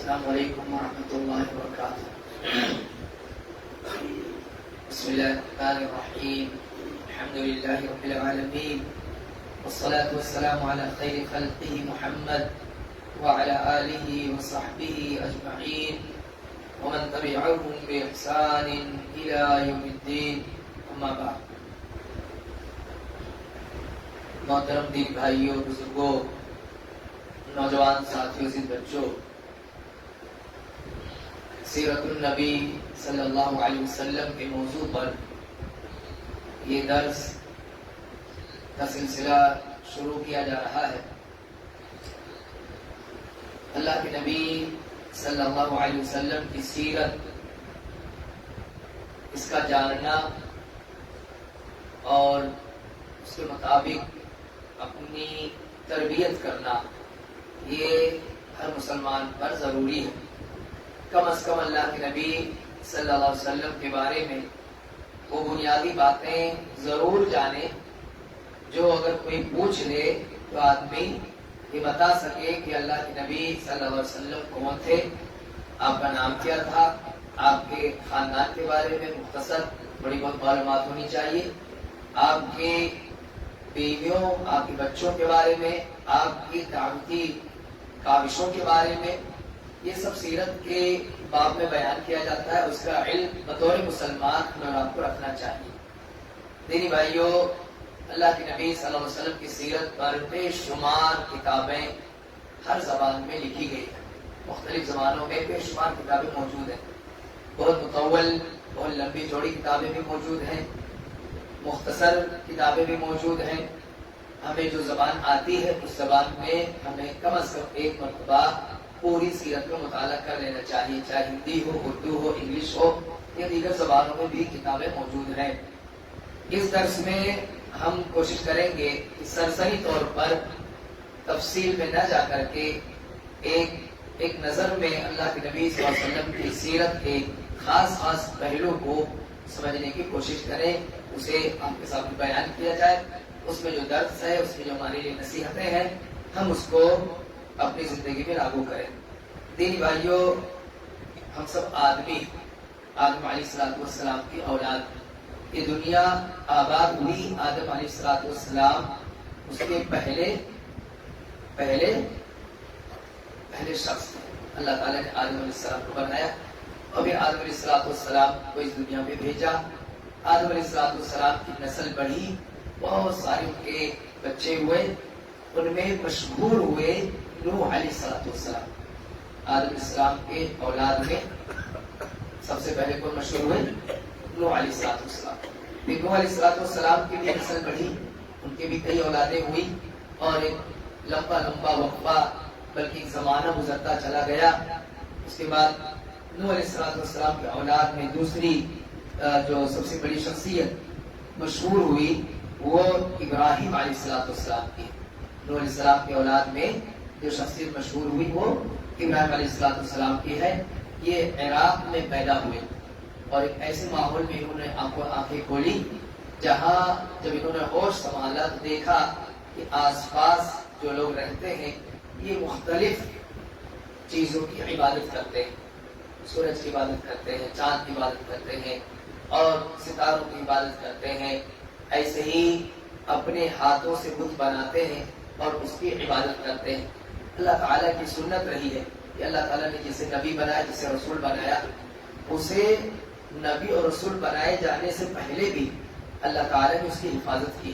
السلام علیکم ورحمۃ اللہ وبرکاتہ۔ بسم اللہ الرحمن الرحیم، الحمد للہ رب العالمین، والصلاة والسلام علی خیر خلقہ محمد وعلی آلہ وصحبہ اجمعین ومن تبعهم بإحسان إلى يوم الدین، اما بعد۔ محترم دین بھائیوں، بزرگوں، نوجوان ساتھیوں، سے بچوں، سیرت النبی صلی اللہ علیہ وسلم کے موضوع پر یہ درس کا سلسلہ شروع کیا جا رہا ہے۔ اللہ کے نبی صلی اللہ علیہ وسلم کی سیرت، اس کا جاننا اور اس کے مطابق اپنی تربیت کرنا، یہ ہر مسلمان پر ضروری ہے۔ کم از کم اللہ کے نبی صلی اللہ علیہ وسلم کے بارے میں وہ بنیادی باتیں ضرور جانے، جو اگر کوئی پوچھ لے تو آدمی یہ بتا سکے کہ اللہ کے نبی صلی اللہ علیہ وسلم کون تھے، آپ کا نام کیا تھا، آپ کے خاندان کے بارے میں مختصر بڑی بہت معلومات ہونی چاہیے، آپ کے بیویوں، آپ کے بچوں کے بارے میں، آپ کی دعوتی کاوشوں کے بارے میں، یہ سب سیرت کے باب میں بیان کیا جاتا ہے۔ اس کا علم بطور مسلمان ہمیں اور آپ کو رکھنا چاہیے۔ دینی بھائیوں، اللہ کے نبی صلی اللہ علیہ وسلم کی سیرت پر بے شمار کتابیں ہر زبان میں لکھی گئی ہیں، مختلف زبانوں میں بے شمار کتابیں موجود ہیں۔ بہت مطول، بہت لمبی چوڑی کتابیں بھی موجود ہیں، مختصر کتابیں بھی موجود ہیں۔ ہمیں جو زبان آتی ہے اس زبان میں ہمیں کم از کم ایک مرتبہ پوری سیرت کا مطالعہ کر لینا چاہیے، چاہے ہندی ہو، اردو ہو، انگلش ہو یا دیگر زبانوں میں بھی کتابیں موجود ہیں۔ اس درس میں ہم کوشش کریں گے کہ سرسری طور پر تفصیل میں نہ جا کر کے ایک نظر میں اللہ کے نبی صلی اللہ علیہ وسلم کی سیرت کے خاص پہلو کو سمجھنے کی کوشش کریں، اسے آپ کے سامنے بیان کیا جائے۔ اس میں جو درس ہے، اس میں جو ہمارے لیے نصیحتیں ہیں، ہم اس کو اپنی زندگی میں لاگو کریں۔ دینی بھائیوں، ہم سب آدم علیہ السلام کی اولاد، یہ دنیا آباد ہوئی آدم علیہ السلام، اس کے پہلے شخص تھے۔ اللہ تعالیٰ نے آدم علیہ السلام کو بنایا، اور پھر آدم علیہ السلام کو اس دنیا میں بھیجا۔ آدم علیہ السلام کی نسل بڑھی، بہت سارے ان کے بچے ہوئے، ان میں مشہور ہوئے نوح علیہ السلام۔ آدم علیہ السلام کے اولاد میں سب سے پہلے کون مشہور ہوئے؟ نوح علیہ السلام۔ پھر نوح علیہ السلام کی بھی نسل بڑھی، ان کے بھی کئی اولادیں ہوئی، اور ایک لمبا وقفہ بلکہ زمانہ گزرتا چلا گیا۔ اس کے بعد نوح علیہ السلام کے اولاد میں دوسری جو سب سے بڑی شخصیت مشہور ہوئی وہ ابراہیم علیہ السلام کی۔ نوح علیہ السلام کے اولاد میں جو شخصیت مشہور ہوئی وہ ابراہیم علیہ السلام کی ہے۔ یہ عراق میں پیدا ہوئے، اور ایک ایسے ماحول میں انہوں نے آنکھیں کھولی جہاں جب انہوں نے ہوش سنبھالا تو دیکھا کہ آس پاس جو لوگ رہتے ہیں یہ مختلف چیزوں کی عبادت کرتے ہیں، سورج کی عبادت کرتے ہیں، چاند کی عبادت کرتے ہیں، اور ستاروں کی عبادت کرتے ہیں۔ ایسے ہی اپنے ہاتھوں سے بت بناتے ہیں اور اس کی عبادت کرتے ہیں۔ اللہ تعالیٰ کی سنت رہی ہے کہ اللہ تعالیٰ نے جسے نبی بنایا، جسے رسول بنایا، اسے نبی اور رسول بنائے جانے سے پہلے بھی اللہ تعالیٰ نے اس کی حفاظت کی،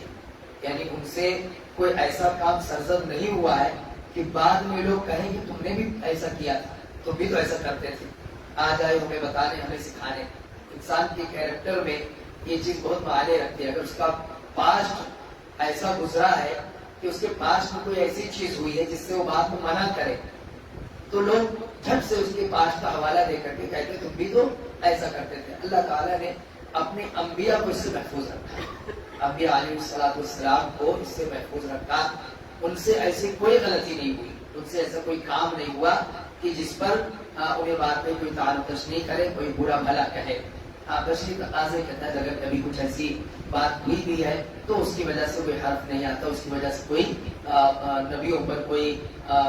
یعنی ان سے کوئی ایسا کام سرزد نہیں ہوا ہے کہ بعد میں لوگ کہیں کہ تم نے بھی ایسا کیا تھا، تم بھی تو ایسا کرتے تھے، آ جائے ہمیں بتانے، ہمیں سکھانے۔ انسان کے کیریکٹر میں یہ چیز بہت معنی رکھتی ہے۔ اگر اس کا پاسٹ ایسا گزرا ہے کہ اس کے پاسٹ میں کوئی ایسی چیز ہوئی ہے جس سے وہ بات کو منع کرے، تو لوگ جھٹ سے اس کے پاسٹ کا حوالہ دے کر کے کہتے تم بھی تو ایسا کرتے تھے۔ اللہ تعالیٰ نے اپنے انبیاء کو اس سے محفوظ رکھا، انبیاء علیہ السلام کو اس سے محفوظ رکھا، ان سے ایسی کوئی غلطی نہیں ہوئی، ان سے ایسا کوئی کام نہیں ہوا کہ جس پر انہیں بعد میں کوئی تعارف نہیں کرے، کوئی برا بھلا کہے۔ بشری تقاضے کے تحت اگر کبھی کچھ ایسی بات ہوئی بھی ہے تو اس کی وجہ سے کوئی حرف نہیں آتا، اس کی وجہ سے کوئی نبیوں پر کوئی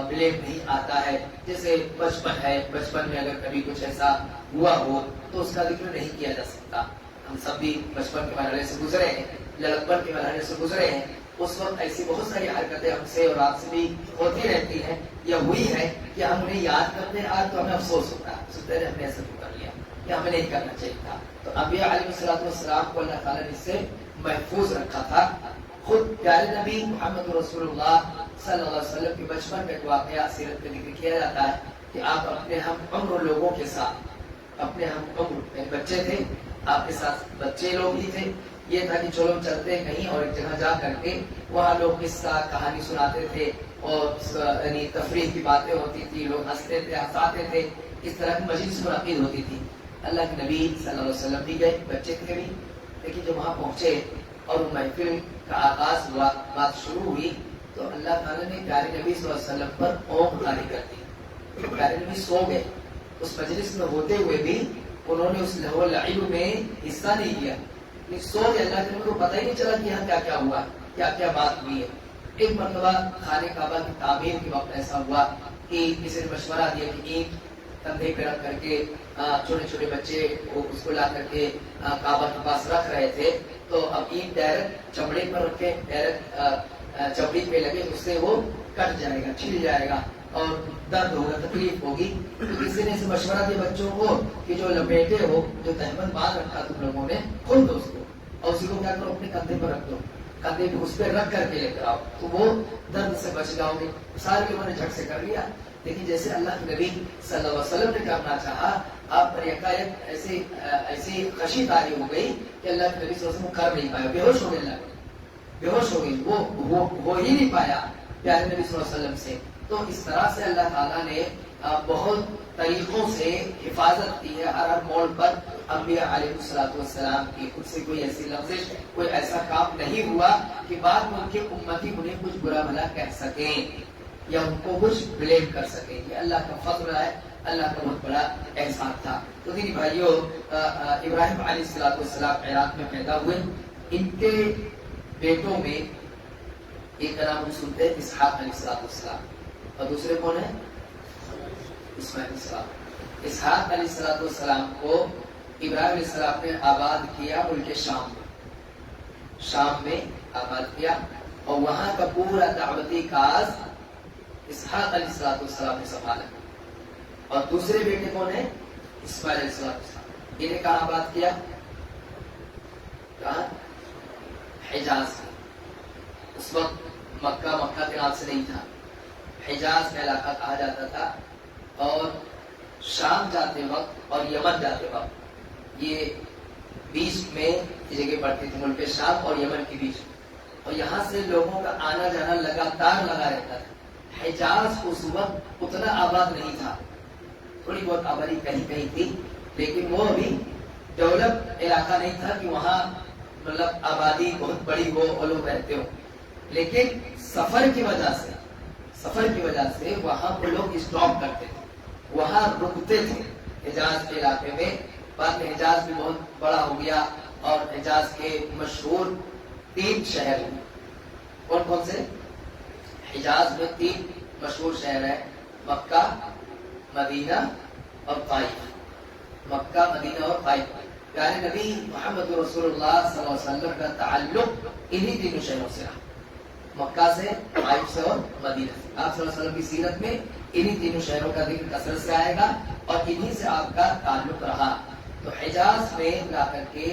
بلیم نہیں آتا ہے. جیسے بچپن ہے، بچپن میں اگر کبھی کچھ ایسا ہوا ہو تو اس کا ذکر نہیں کیا جا سکتا. ہم سب بھی بچپن کے مرحلے سے گزرے ہیں، لڑکپن کے مرحلے سے گزرے ہیں. اس وقت ایسی بہت ساری حرکتیں ہم سے اور آپ سے بھی ہوتی رہتی ہیں یا ہوئی ہے کہ ہم انہیں یاد کرتے ہیں آج تو ہمیں افسوس ہوتا ہے، سوچتے ہیں ہم نے ایسا کیوں کر لیا یا ہمیں نہیں کرنا چاہیے تھا. تو انبیاء علیہ الصلوۃ والسلام کو اللہ تعالیٰ نے اس سے محفوظ رکھا تھا. خود پیارے نبی محمد رسول اللہ صلی اللہ علیہ وسلم کے بچپن کا ایک واقعہ سیرت میں ذکر کیا جاتا ہے کہ آپ اپنے ہم عمر لوگوں کے ساتھ، اپنے ہم عمر بچے تھے، آپ کے ساتھ بچے لوگ ہی تھے. یہ تھا کہ چلو چلتے کہیں اور ایک جگہ جا کر کے وہاں لوگ قصہ کہانی سناتے تھے اور یعنی تفریح کی باتیں ہوتی تھی، لوگ ہنستے تھے، ہنساتے تھے. اس طرح کی مجلس منعقد ہوتی تھی. اللہ کے نبی صلی اللہ علیہ وسلم بھی گئے، بچے تھے بھی، لیکن جب وہاں پہنچے اور محفل کا آغاز ہوا، بات شروع ہوئی تو اللہ تعالیٰ نے پیارے نبی صلی اللہ علیہ وسلم پر اونگ طاری کر دی. پیارے نبی سو گئے. اس مجلس میں ہوتے ہوئے بھی انہوں نے اس لہو لعب میں حصہ نہیں لیا. سو گئے. اللہ کے نبی کو پتہ ہی نہیں چلا کہ یہاں کیا کیا ہوا، کیا کیا بات ہوئی ہے. ایک مرتبہ خانہ کعبہ کی تعمیر کے وقت ایسا ہوا کہ کسی نے مشورہ دیا کہ اینٹ کندھے پہ رکھ کر کے چھوٹے چھوٹے بچے اس کو لا کر کے کعبہ کے پاس رکھ رہے تھے. تو اب اینٹ ڈائریکٹ چمڑے پر رکھے، ڈائریکٹ چمڑی پہ لگے، اس سے وہ کٹ جائے گا، چھل جائے گا اور درد ہوگا، تکلیف ہوگی. تو کسی نے اسے مشورہ دیا بچوں کو کہ جو لپیٹے ہو، جو تہمت باندھ رکھا تم لوگوں نے، کھول دو اس کو اور اسی کو کیا کرو اپنے کندھے پر رکھ دو، کندھے پہ اس پہ رکھ کر کے لے کر آؤ تو وہ درد سے بچ جاؤ گے. سارے لوگوں نے جھٹ سے کر لیا. لیکن جیسے اللہ کے نبی صلی اللہ علیہ وسلم نے کرنا چاہا، آپ پر یکایک ایسی خشی طاری ہو گئی کہ اللہ کے نبی صلی اللہ علیہ وسلم کر نہیں پایا، بے ہوش ہو گئے. اللہ بے ہوش ہو گئی، وہ ہو ہی نہیں پایا پیارے نبی صلی اللہ علیہ وسلم سے. تو اس طرح سے اللہ تعالیٰ نے بہت طریقوں سے حفاظت کی ہے ہر موڑ پر انبیاء علیہ الصلوۃ والسلام کی. خود سے کوئی ایسی لفظ، کوئی ایسا کام نہیں ہوا کہ بعد میں ان کے امتی انہیں کچھ برا بھلا کہہ سکیں یا ان کو کچھ بلیم کر سکیں. یہ اللہ کا فضل ہے، اللہ کا بہت بڑا احسان تھا. تو دینی بھائیوں، ابراہیم علیہ الصلوۃ والسلام عراق میں پیدا ہوئے. ان کے بیٹوں میں ایک کا نام ہم سنتے ہیں اسحاق علیہ الصلوۃ والسلام، اور دوسرے کون ہیں؟ اسماعیل علیہ السلام. اسحاق علیہ الصلوۃ والسلام کو ابراہیم علیہ السلام نے آباد کیا ملک شام میں. شام میں آباد کیا اور وہاں کا پورا دعوتی کاز اسحاق علیہ الصلوۃ والسلام نے سنبھالا. اور دوسرے بیٹے کون ہیں؟ اسماعیل علیہ السلام. انہیں کہاں آباد کیا؟ کہاں؟ حجاز میں. اس وقت مکہ کے نام سے نہیں تھا، حجاز کا علاقہ کہا جاتا تھا. اور شام جاتے وقت اور یمن جاتے وقت یہ بیچ میں جگہ پڑتی تھی، ملک شام اور یمن کے بیچ. اور یہاں سے لوگوں کا آنا جانا لگاتار لگا رہتا تھا. حجاز اس وقت اتنا آباد نہیں تھا، تھوڑی بہت آبادی کہیں کہیں تھی، لیکن وہ ابھی ڈیولپ علاقہ نہیں تھا کہ وہاں مطلب آبادی بہت بڑی ہو اور لوگ رہتے ہو. لیکن سفر کی وجہ سے وہاں پہ لوگ اسٹاپ کرتے تھے، وہاں رکتے تھے حجاز کے علاقے میں. بعد میں حجاز بھی بہت بڑا ہو گیا اور حجاز کے مشہور 3 شہر ہیں. کون کون سے؟ حجاز میں 3 مشہور شہر ہیں، مکہ، مدینہ اور طائف. مکہ، مدینہ اور طائف. پیارے نبی محمد رسول اللہ صلی اللہ علیہ وسلم کا تعلق انہی 3 شہروں سے رہا، مکہ سے، طائف سے اور مدینہ سے. آپ صلی اللہ علیہ وسلم کی سیرت میں انہی 3 شہروں کا ذکر کثرت سے آئے گا اور انہی سے آپ کا تعلق رہا. تو حجاز میں لا کر کے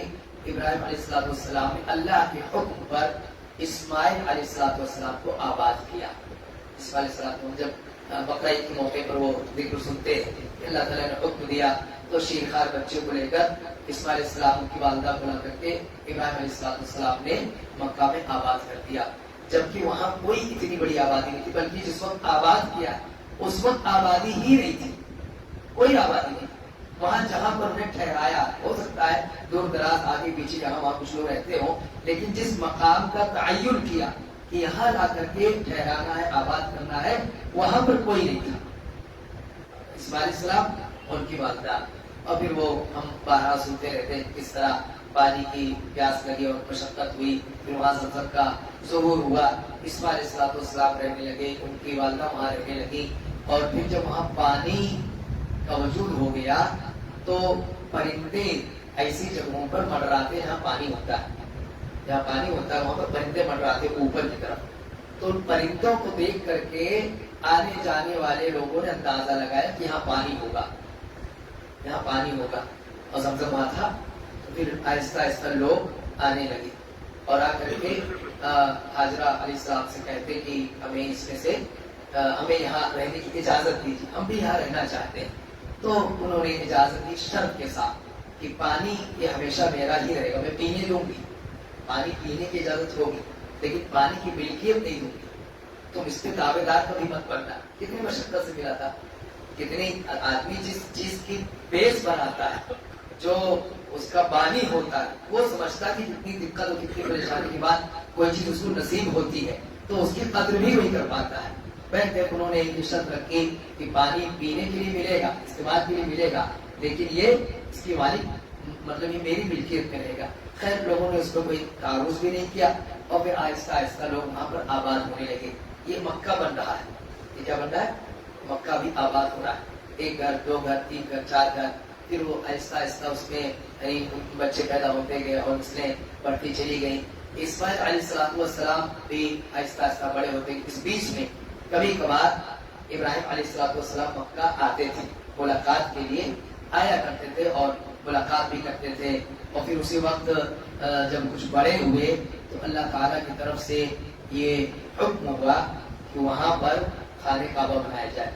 ابراہیم علیہ السلام نے اللہ کے حکم پر اسماعیل علیہ السلام کو آباد کیا. اسماعیل علیہ السلام کو جب بقرعید کے موقع پر وہ ذکر سنتے کہ اللہ تعالیٰ نے حکم دیا تو شیرخوار بچے کو لے کر اسماعیل علیہ السلام کی والدہ کو لا کر کے ابراہیم علیہ السلام نے مکہ میں آباد کر دیا. جبکہ وہاں کوئی اتنی بڑی آبادی نہیں تھی، بلکہ جس وقت آباد کیا اس وقت آبادی ہی نہیں تھی، کوئی آبادی نہیں. وہاں جہاں پر انہیں ٹھہرایا، ہو سکتا ہے دور دراز آگے پیچھے جہاں وہاں کچھ لوگ رہتے ہوں، لیکن جس مقام کا تعین کیا کہ یہاں لا کر کے ٹھہرانا ہے، آباد کرنا ہے، وہاں پر کوئی نہیں تھا. اسماعیل علیہ السلام، ان کی والدہ اور پھر وہ ہم باہر سنتے رہتے ہیں کس طرح پانی کی پیاس لگی اور مشقت ہوئی، پھر وہاں زمزم کا ظہور ہوا، اسماعیل علیہ السلام رہنے لگے، ان کی والدہ وہاں رہنے لگی، اور پھر جب وہاں پانی کا وجود ہو گیا تو پرندے ایسی جگہوں پر منڈراتے جہاں پانی ہوتا ہے، جہاں پانی ہوتا ہے وہاں پر پرندے منڈراتے اوپر کی طرف. تو ان پرندوں کو دیکھ کر کے آنے جانے والے لوگوں نے اندازہ لگایا کہ یہاں پانی ہوگا، یہاں پانی ہوگا، اور زمزم وہاں تھا. پھر آہستہ آہستہ لوگ آنے لگے اور آ کر کے حاجرہ علیہ السلام سے کہتے کہ ہمیں اس میں سے ہمیں یہاں رہنے کی اجازت دیجیے، ہم بھی یہاں رہنا چاہتے ہیں. تو انہوں نے اجازت دی شرط کے ساتھ کہ پانی یہ ہمیشہ میرا ہی رہے گا، میں پینے دوں گی، پانی پینے کی اجازت ہوگی لیکن پانی کی ملکیت نہیں دوں گی، تم اس کے دعوے دار کبھی مت بننا. کتنی مشقت سے ملا تھا، کتنی آدمی جس چیز کی بیس بناتا ہے، جو اس کا بانی ہوتا ہے، وہ سمجھتا کہ جتنی دقت اور کتنی پریشانی کے بعد کوئی چیز اس کو نصیب ہوتی ہے تو اس کی قدر بھی وہی کر پاتا ہے. انہوں نے ایک شرط رکھی کہ پانی پینے کے لیے ملے گا، استعمال کے لیے ملے گا، لیکن یہ اس کی مالک مطلب یہ میری ملکیت میں رہے گا. خیر لوگوں نے اس کو کوئی تعارض بھی نہیں کیا اور پھر آہستہ آہستہ لوگ وہاں پر آباد ہونے لگے. یہ مکہ بن رہا ہے، یہ کیا بن رہا ہے؟ مکہ بھی آباد ہو رہا ہے. ایک گھر، دو گھر، تین گھر، چار گھر، پھر وہ آہستہ آہستہ اس میں بچے پیدا ہوتے گئے اور نسلیں بڑھتی چلی گئی. اسماعیل علیہ السلام بھی آہستہ آہستہ بڑے ہوتے گئے. اس بیچ میں کبھی کبھار ابراہیم علیہ السلام مکہ آتے تھے، ملاقات کے لیے آیا کرتے تھے اور ملاقات بھی کرتے تھے. اور پھر اسی وقت جب کچھ بڑے ہوئے تو اللہ تعالیٰ کی طرف سے یہ حکم ہوا کہ وہاں پر خانہ کعبہ بنایا جائے،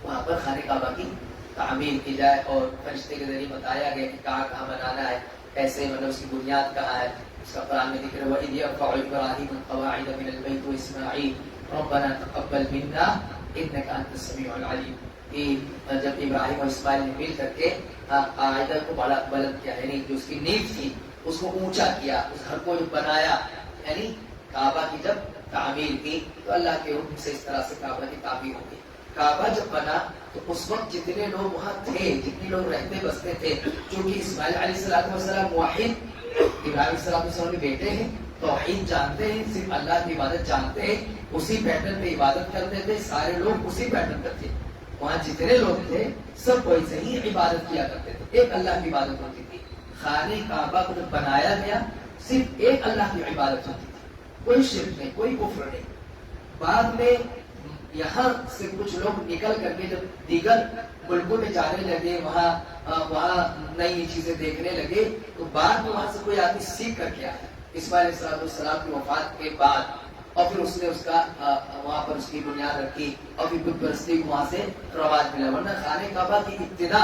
وہاں پر خانہ کعبہ کی تعمیر کی جائے. اور فرشتے کے ذریعے بتایا گیا کہ کہاں کہاں بنانا ہے، کیسے مطلب اس کی بنیاد کہاں ہے. اس کا قرآن میں ذکر ہوا اِذْ يَرْفَعُ إِبْرَاهِيمُ الْقَوَاعِدَ مِنَ الْبَيْتِ وَإِسْمَاعِيلُ رَبَّنَا تَقَبَّلْ مِنَّا إِنَّكَ أَنْتَ السَّمِيعُ الْعَلِيمُ. کہ جب ابراہیم اور اسماعیل نے مل کر کے قاعدہ کو بلند کیا، یعنی جو اس کی نیو تھی اس کو اونچا کیا، اس گھر کو جو بنایا، یعنی کعبہ کی جب تعمیر کی تو اللہ کے حکم سے اس طرح سے کعبہ کی تعمیر ہو گئی. کعبہ جب بنا تو اس وقت جتنے لوگ وہاں تھے، جتنے لوگ رہتے بستے تھے، چونکہ اسماعیل علیہ السلام موحد، ابراہیم علیہ السلام کے بیٹے ہیں، توحید جانتے ہیں، صرف اللہ کی عبادت جانتے ہیں، اسی پیٹرن پہ عبادت کرتے تھے. سارے لوگ اسی پیٹرن پر تھے، وہاں جتنے لوگ تھے سب ویسے ہی عبادت کیا کرتے تھے. ایک اللہ کی عبادت ہوتی تھی. خانہ کعبہ کو جب بنایا گیا صرف ایک اللہ کی عبادت ہوتی تھی، کوئی شرک نہیں، کوئی کفر نہیں. بعد میں یہاں سے کچھ لوگ نکل کر کے جب دیگر ملکوں میں جانے لگے، وہاں نئی چیزیں دیکھنے لگے، تو بعد میں وہاں سے کوئی آدمی سیکھ کر کے آیا اسماعیل علیہ السلام کی وفات کے بعد، اور پھر اس نے اس کا وہاں پر اس کی بنیاد رکھی اور پھر بت پرستی کو وہاں سے رواج ملا. ورنہ خانہ کعبہ کی ابتدا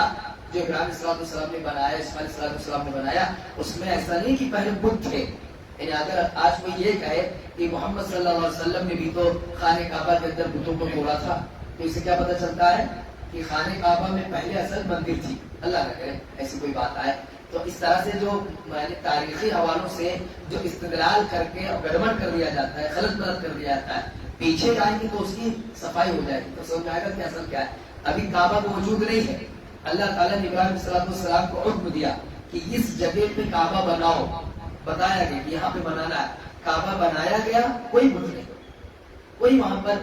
جو ابراہیم علیہ السلام نے بنایا، اسماعیل علیہ السلام نے بنایا، اس میں ایسا نہیں کہ پہلے بت تھے. یعنی اگر آج کوئی یہ کہے کہ محمد صلی اللہ علیہ وسلم نے بھی تو خانہ کعبہ کے اندر بتوں کو توڑا تھا، تو اسے کیا پتہ چلتا ہے کہ خانہ کعبہ میں پہلے اصل مندر تھی. اللہ نہ کرے ایسی کوئی بات آئے. تو اس طرح سے جو تاریخی حوالوں سے جو استدلال کر کے گڑبڑ کر دیا جاتا ہے، غلط غلط کر دیا جاتا ہے، پیچھے جائیں گے تو اس کی صفائی ہو جائے گی، تو سمجھ آئے گا کہ اصل کیا ہے. ابھی کعبہ کو وجود نہیں ہے. اللہ تعالیٰ نے ابراہیم علیہ السلام کو حکم دیا کہ اس جگہ پہ کعبہ بناؤ، بتایا گیا کہ یہاں پہ بنانا ہے. کعبہ بنایا گیا، کوئی بت نہیں، کوئی وہاں پر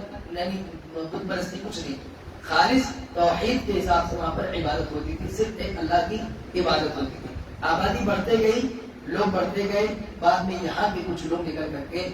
بت پرستی کچھ نہیں، خالص توحید کے حساب سے وہاں پر عبادت ہوتی تھی، صرف ایک اللہ کی عبادت ہوتی تھی. آبادی بڑھتے گئی، لوگ بڑھتے گئے. بعد میں یہاں کے کچھ لوگ نکل کر کے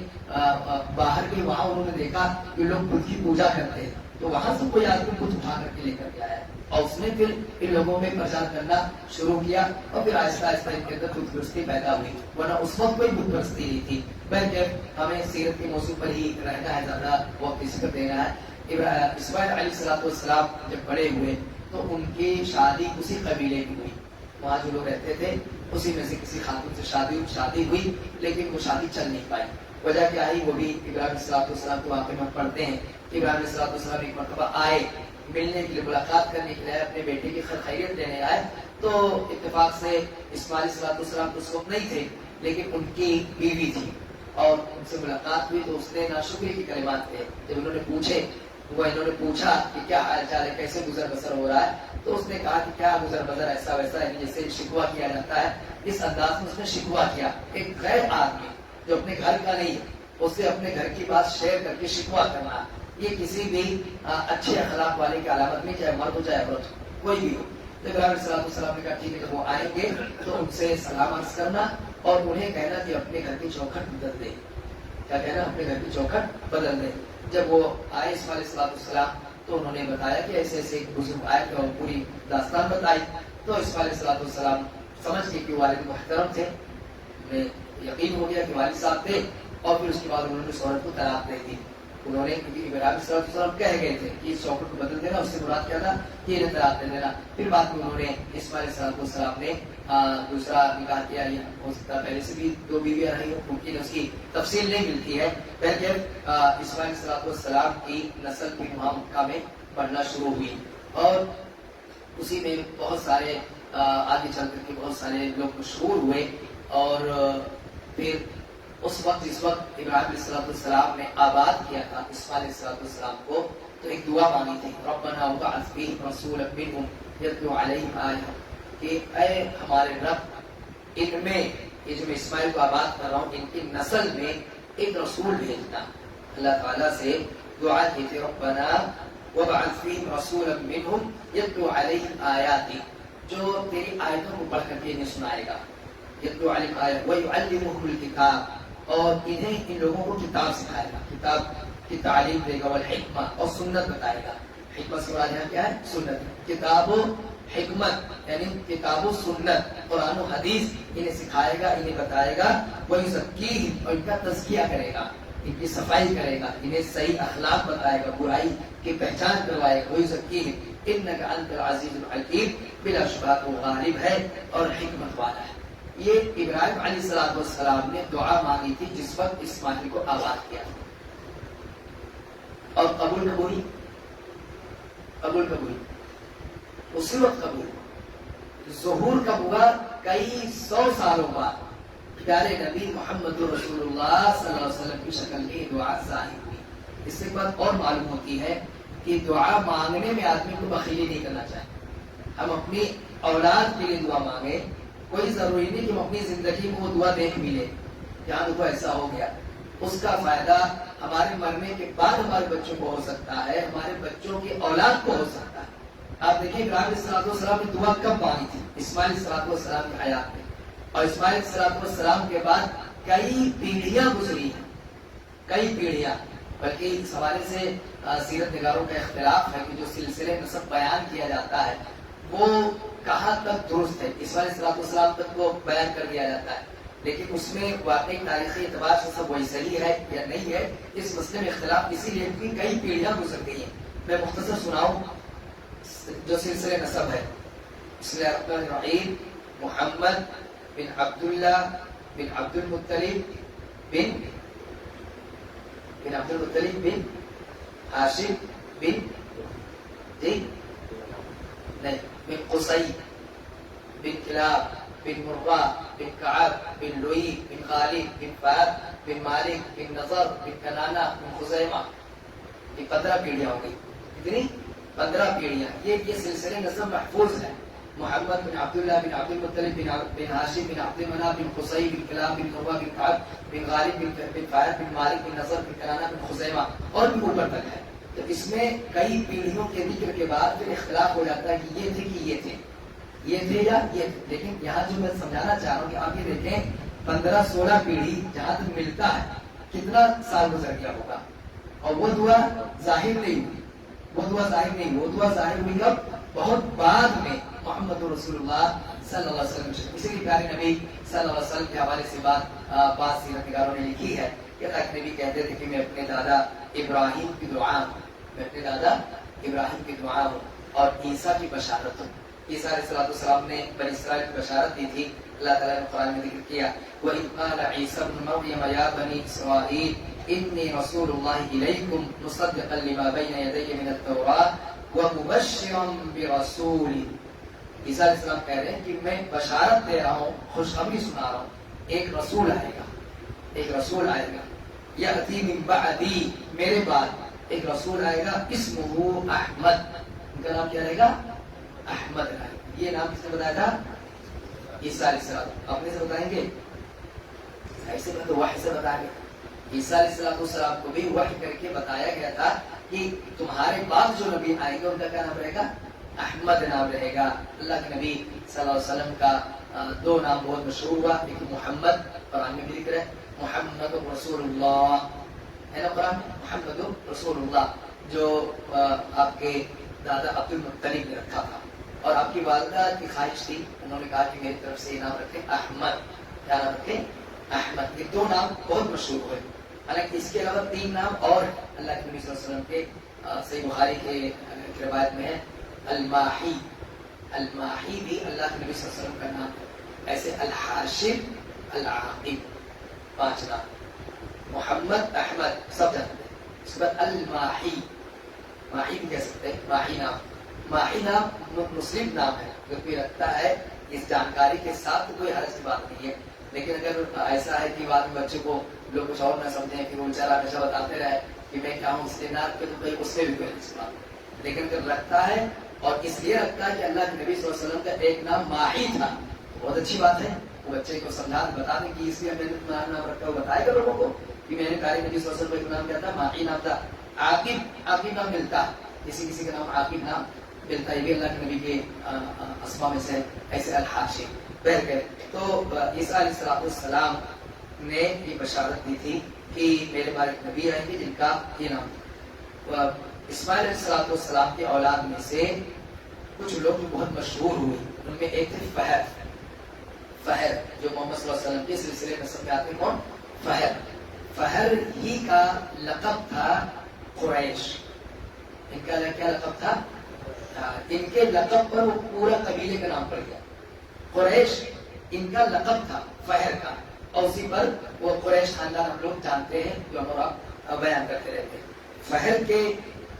باہر کے وہاں انہوں نے دیکھا کہ لوگ بت کی پوجا کرتے ہیں، تو وہاں سے کوئی آدمی بت اٹھا کر کے لے کر کے آیا اور اس نے پھر ان لوگوں میں پرچار کرنا شروع کیا اور پھر آہستہ آہستہ ان کے اندر بت پرستی پیدا ہوئی. ورنہ اس وقت کوئی بت پرستی نہیں تھی. بلکہ ہمیں سیرت کے موضوع پر ہی رہنا ہے، زیادہ وقت اس پر دینا ہے. اسماعیل علیہ السلام جب بڑے ہوئے تو ان کی شادی اسی قبیلے کی ہوئی. وہاں جو لوگ رہتے تھے اسی میں سے کسی خاتون سے شادی ہوئی، لیکن وہ شادی چل نہیں پائی. وجہ کیا ہے وہ بھی ابراہیم علیہ السلام کے واقعے میں پڑھتے ہیں. ابراہیم علیہ السلام ایک مرتبہ آئے ملنے کے لیے، ملاقات کرنے کے لیے، اپنے بیٹے کی خیریت لینے آئے. تو اتفاق سے اسماعیل علیہ السلام اس وقت نہیں تھے، لیکن ان کی بیوی تھی اور ان سے ملاقات ہوئی. تو اس نے ناشکری کے کلمات تھے. جب انہوں نے پوچھے وہ انہوں نے پوچھا کہ کیا حال چال ہے, کیسے گزر بسر ہو رہا ہے. تو اس نے کہا کہ کیا گزر بسر ایسا ویسا ہے جیسے شکوہ کیا جاتا ہے, اس انداز میں اس نے شکوہ کیا. ایک غیر آدمی جو اپنے گھر کا نہیں ہے اس سے اپنے گھر کی بات شیئر کر کے شکوہ کرنا, یہ کسی بھی اچھے اخلاق والے کی علامت نہیں, چاہے مرد ہو چاہے عورت ہو, کوئی بھی ہو. تو ابراہیم علیہ السلام نے کہا ٹھیک ہے, جب وہ آئیں گے تو ان سے سلام عرض کرنا اور انہیں کہنا کہ اپنے گھر کی چوکھٹ بدل دے. کیا کہنا؟ اپنے گھر کی چوکھٹ بدل دے. جب وہ آئے اسماعیل علیہ السلام تو انہوں نے بتایا کہ ایسے ایسے ایک بزرگ آئے تھے اور پوری داستان بتائی. تو اسماعیل علیہ السلام سمجھ کے کہ والد محترم تھے, انہیں یقین ہو گیا کہ والد صاحب تھے, اور پھر اس کے بعد انہوں نے اس عورت کو طلاق دے دی. انہوں نے کیونکہ ابراہیم علیہ السلام کہہ گئے تھے کہ اس چوکھٹ کو بدل دینا, اس سے مراد کیا تھا کہ انہیں طلاق دے دینا. پھر بعد میں انہوں نے اسماعیل علیہ السلام نے دوسرا نکاح کیا. یہ ہو سکتا ہے پہلے سے بھی دو بیویاں رہی ہوں, ممکن اس کی تفصیل نہیں ملتی ہے. پھر اسماعیل علیہ السلام کی نسل کی مکہ میں بڑھنا شروع ہوئی, اور اسی میں بہت سارے آگے چل کر کے بہت سارے لوگ مشہور ہوئے. اور پھر اس وقت جس وقت ابراہیم علیہ السلام نے آباد کیا تھا اسماعیل علیہ السلام کو, تو ایک دعا مانگی تھی, ربنا وابعث فیہم رسولا منہم یتلو علیہم آیاتک, کہ اے ہمارے رب ان میں, یہ جو میں اسماعیل کو آباد کر رہا ہوں, ان کی نسل میں ایک رسول بھیجنا. اللہ تعالیٰ سے دعا کی تھی, ربنا وابعث فیہم رسولا منہم یتلو علیہم آیاتک, جو تیری آیتوں کو پڑھ کر کے انہیں سنائے گا. یتلو علیہم آیاتک ویعلمہم الکتاب, اور انہیں ان لوگوں کو کتاب سکھائے گا, کتاب کی تعلیم دے گا, والحکمہ, اور سنت بتائے گا. حکمت سے مراد یہاں کیا ہے؟ سنت. کتاب و حکمت یعنی کتاب و سنت, قرآن و حدیث انہیں سکھائے گا, انہیں بتائے گا. وَيُزَكِّيهِمْ, اور ان کا تزکیہ کرے گا, ان کی صفائی کرے گا, انہیں صحیح اخلاق بتائے گا, برائی کی پہچان کروائے گا. وَيُزَكِّيهِمْ إِنَّكَ أَنْتَ الْعَزِيزُ الْحَكِيمُ, بلا شبہ وہ غالب ہے اور حکمت والا ہے. یہ ابراہیم علیہ السلام نے دعا مانگی تھی جس وقت اسماعیل کو آباد کیا, اور قبول ہوئی. قبول اسی وقت قبول. ظہور کب ہوا؟ کئی 100 سالوں بعد پیارے نبی محمد رسول اللہ صلی اللہ علیہ وسلم کی شکل میں دعا ظاہر ہوئی. اس سے بات اور معلوم ہوتی ہے کہ دعا مانگنے میں آدمی کو بخیلی نہیں کرنا چاہیے. ہم اپنی اولاد کے لیے دعا مانگے, کوئی ضروری نہیں کہ ہم اپنی زندگی میں وہ دعا دیکھ ملے جہاں دیکھو ایسا ہو گیا. اس کا فائدہ ہمارے مرنے کے بعد ہمارے بچوں کو ہو سکتا ہے, ہمارے بچوں کی اولاد کو ہو سکتا ہے. آپ دیکھیں ابراہیم علیہ السلام نے دعا کب مانگی تھی؟ اسماعیل علیہ السلام کی حیات میں, اور اسماعیل علیہ السلام کے بعد کئی پیڑھیاں گزری ہیں, کئی پیڑھیاں. بلکہ اس حوالے سے سیرت نگاروں کا اختلاف ہے کہ جو سلسلے نسب بیان کیا جاتا ہے وہ کہاں تک درست ہے. اسماعیل علیہ السلام تک وہ بیان کر دیا جاتا ہے, لیکن اس میں واقعی تاریخی اعتبار سے سب وہی صحیح ہے یا نہیں ہے, اس مسئلے میں اختلاف اسی لیے کہ کئی پیڑھیاں گزر گئی ہیں. میں مختصر سناؤں جو سلسلے نسب ہے. بسم اللہ الرحمن الرحیم. محمد بن عبداللہ بن عبد المطلب بن ہاشم بن بن قصی بن کلاب بن مرہ بن کعب بن لوئی بن غالب بن فہد بن مالک بن نضر بن کنانہ بن خزیمہ. یہ 15 پیڑھیاں ہو گئی. کتنی؟ 15 پیڑھیاں. یہ سلسلے نسب محفوظ ہے. محمد بن عبداللہ بن عبد المطلب بن ہاشم بن عبد مناف بن قصی بن کلاب بن مرہ بن کعب بن غالب بن فہد بن مالک بن نضر بن کنانہ بن خزیمہ, اور بھی اوپر تک ہے. تو اس میں کئی پیڑھیوں کے ذکر کے بعد پھر اختلاف ہو جاتا ہے کہ یہ تھے کہ یہ تھے یا یہ تھے. لیکن یہاں جو میں سمجھانا چاہ رہا ہوں کہ آپ یہ دیکھیں 15-16 پیڑھی جہاں تک ملتا ہے کتنا سال گزر گیا ہوگا, اور وہ دعا ظاہر نہیں ہوئی. وہ دعا ظاہر ہوئی کب؟ بہت بعد میں محمد رسول اللہ صلی اللہ علیہ وسلم. اسی لیے پیارے نبی صلی اللہ علیہ وسلم کے حوالے سے بات سیرت نگاروں نے لکھی ہے کہ نبی کہتے تھے کہ میں اپنے دادا ابراہیم کی دعا ہوں, اور عیسیٰ کی بشارت ہوں. عیسیٰ علیہ السلام نے بنی اسرائیل کی بشارت دی تھی. اللہ تعالیٰ نے قرآن میں ذکر کیا, وَإِذْ قَالَ عِيسَى ابْنُ مَرْيَمَ يَا بَنِي إِسْرَائِيلَ إِنِّي رَسُولُ اللَّهِ إِلَيْكُمْ مُصَدِّقًا لِمَا بَيْنَ يَدَيَّ مِنَ التَّوْرَاةِ وَمُبَشِّرًا بِرَسُولٍ. عیسیٰ علیہ السلام کہہ رہے ہیں کہ میں بشارت دے رہا ہوں, خوشخبری سنا رہا ہوں, ایک رسول آئے گا, یأتی من بعدی, میرے بعد, ایک رسول آئے گا اسمہ احمد، ان کا نام کیا رہے گا؟ احمد رہے گا. یہ نام کس نے بتایا تھا؟ عیسیٰ علیہ السلام. اپنے سے بتائیں گے؟ ایسے میں تو وحی سے بتایا گیا. عیسیٰ علیہ السلام کو بھی وحی کر کے بتایا گیا تھا کہ تمہارے بعد جو نبی آئیں گے ان کا کیا نام رہے گا؟ احمد نام رہے گا. اللہ کے نبی صلی اللہ علیہ وسلم کا دو نام بہت مشہور ہوا، ایک محمد، قرآن میں بھی ذکر ہے محمد رسول اللہ، ہے نا قرآن میں محمد رسول اللہ، جو آپ کے دادا عبد المطلب نے رکھا تھا. اور آپ کی والدہ کی خواہش تھی، انہوں نے کہا کہ میری طرف سے یہ نام رکھے احمد. کیا نام رکھے؟ احمد. یہ دو نام بہت مشہور ہوئے. حالانکہ اس کے علاوہ 3 نام اور اللہ کے نبی صلی اللہ علیہ وسلم کے صحیح بخاری کے روایت میں ہے. الماحی، الماحی بھی اللہ کے نبی صلی اللہ علیہ وسلم کا نام ہے. ایسے الحاشم، العاقب، 5 نام. محمد، احمد سب جانتے ہیں. اس کے بعد الماحی، ماحی بھی کہہ سکتے ہیں، ماحی نام. ماحی نام مسلم نام ہے، جو کوئی رکھتا ہے اس جانکاری کے ساتھ تو کوئی حرج کی بات نہیں ہے. لیکن اگر ایسا ہے کہ بعد میں بچے کو لوگ کچھ اور نہ سمجھیں کہ وہ بیچارہ ہمیشہ بتاتے رہے کہ میں کیا ہوں اس کے نام پہ، تو کوئی اس میں بھی کوئی حرج کی بات. لیکن اگر رکھتا ہے اور اس لیے رکھتا ہے کہ اللہ کے نبی صلی اللہ علیہ وسلم کا ایک نام ماحی تھا، بہت اچھی بات ہے. وہ بچے کو سمجھا بتا دیں کہ اس لیے میں نے تمہارا نام رکھا، وہ بتائے گا لوگوں کو کہ میں نے پیارے نبی صلی اللہ علیہ وسلم کا نام کیا تھا؟ ماحی نام تھا. عاقب، عاقب نام ملتا ہے، کسی کسی کا نام عاقب نام ملتا ہے. یہ اللہ کے نبی کے اسماء میں سے ایسے الحاشم. تو عیسیٰ علیہ السلام نے یہ بشارت دی تھی کہ میرے بعد ایک نبی آئیں گے جن کا یہ نام. اسماعیل علیہ السلام کی اولاد میں سے کچھ لوگ جو بہت مشہور ہوئے، ان میں ایک تھے فہر. فہر جو محمد صلی اللہ علیہ وسلم کے سلسلے میں سب آتے ہیں. کون؟ فہر. فہر ہی کا لقب تھا قریش. ان کا کیا لقب تھا؟ ان کے لقب پر وہ پورا قبیلے کا نام پڑ گیا. قریش ان کا لقب تھا فہر کا، اور اسی پر وہ قریش خاندان ہم لوگ جانتے ہیں جو ہم آپ بیان کرتے رہتے ہیں. فہر کے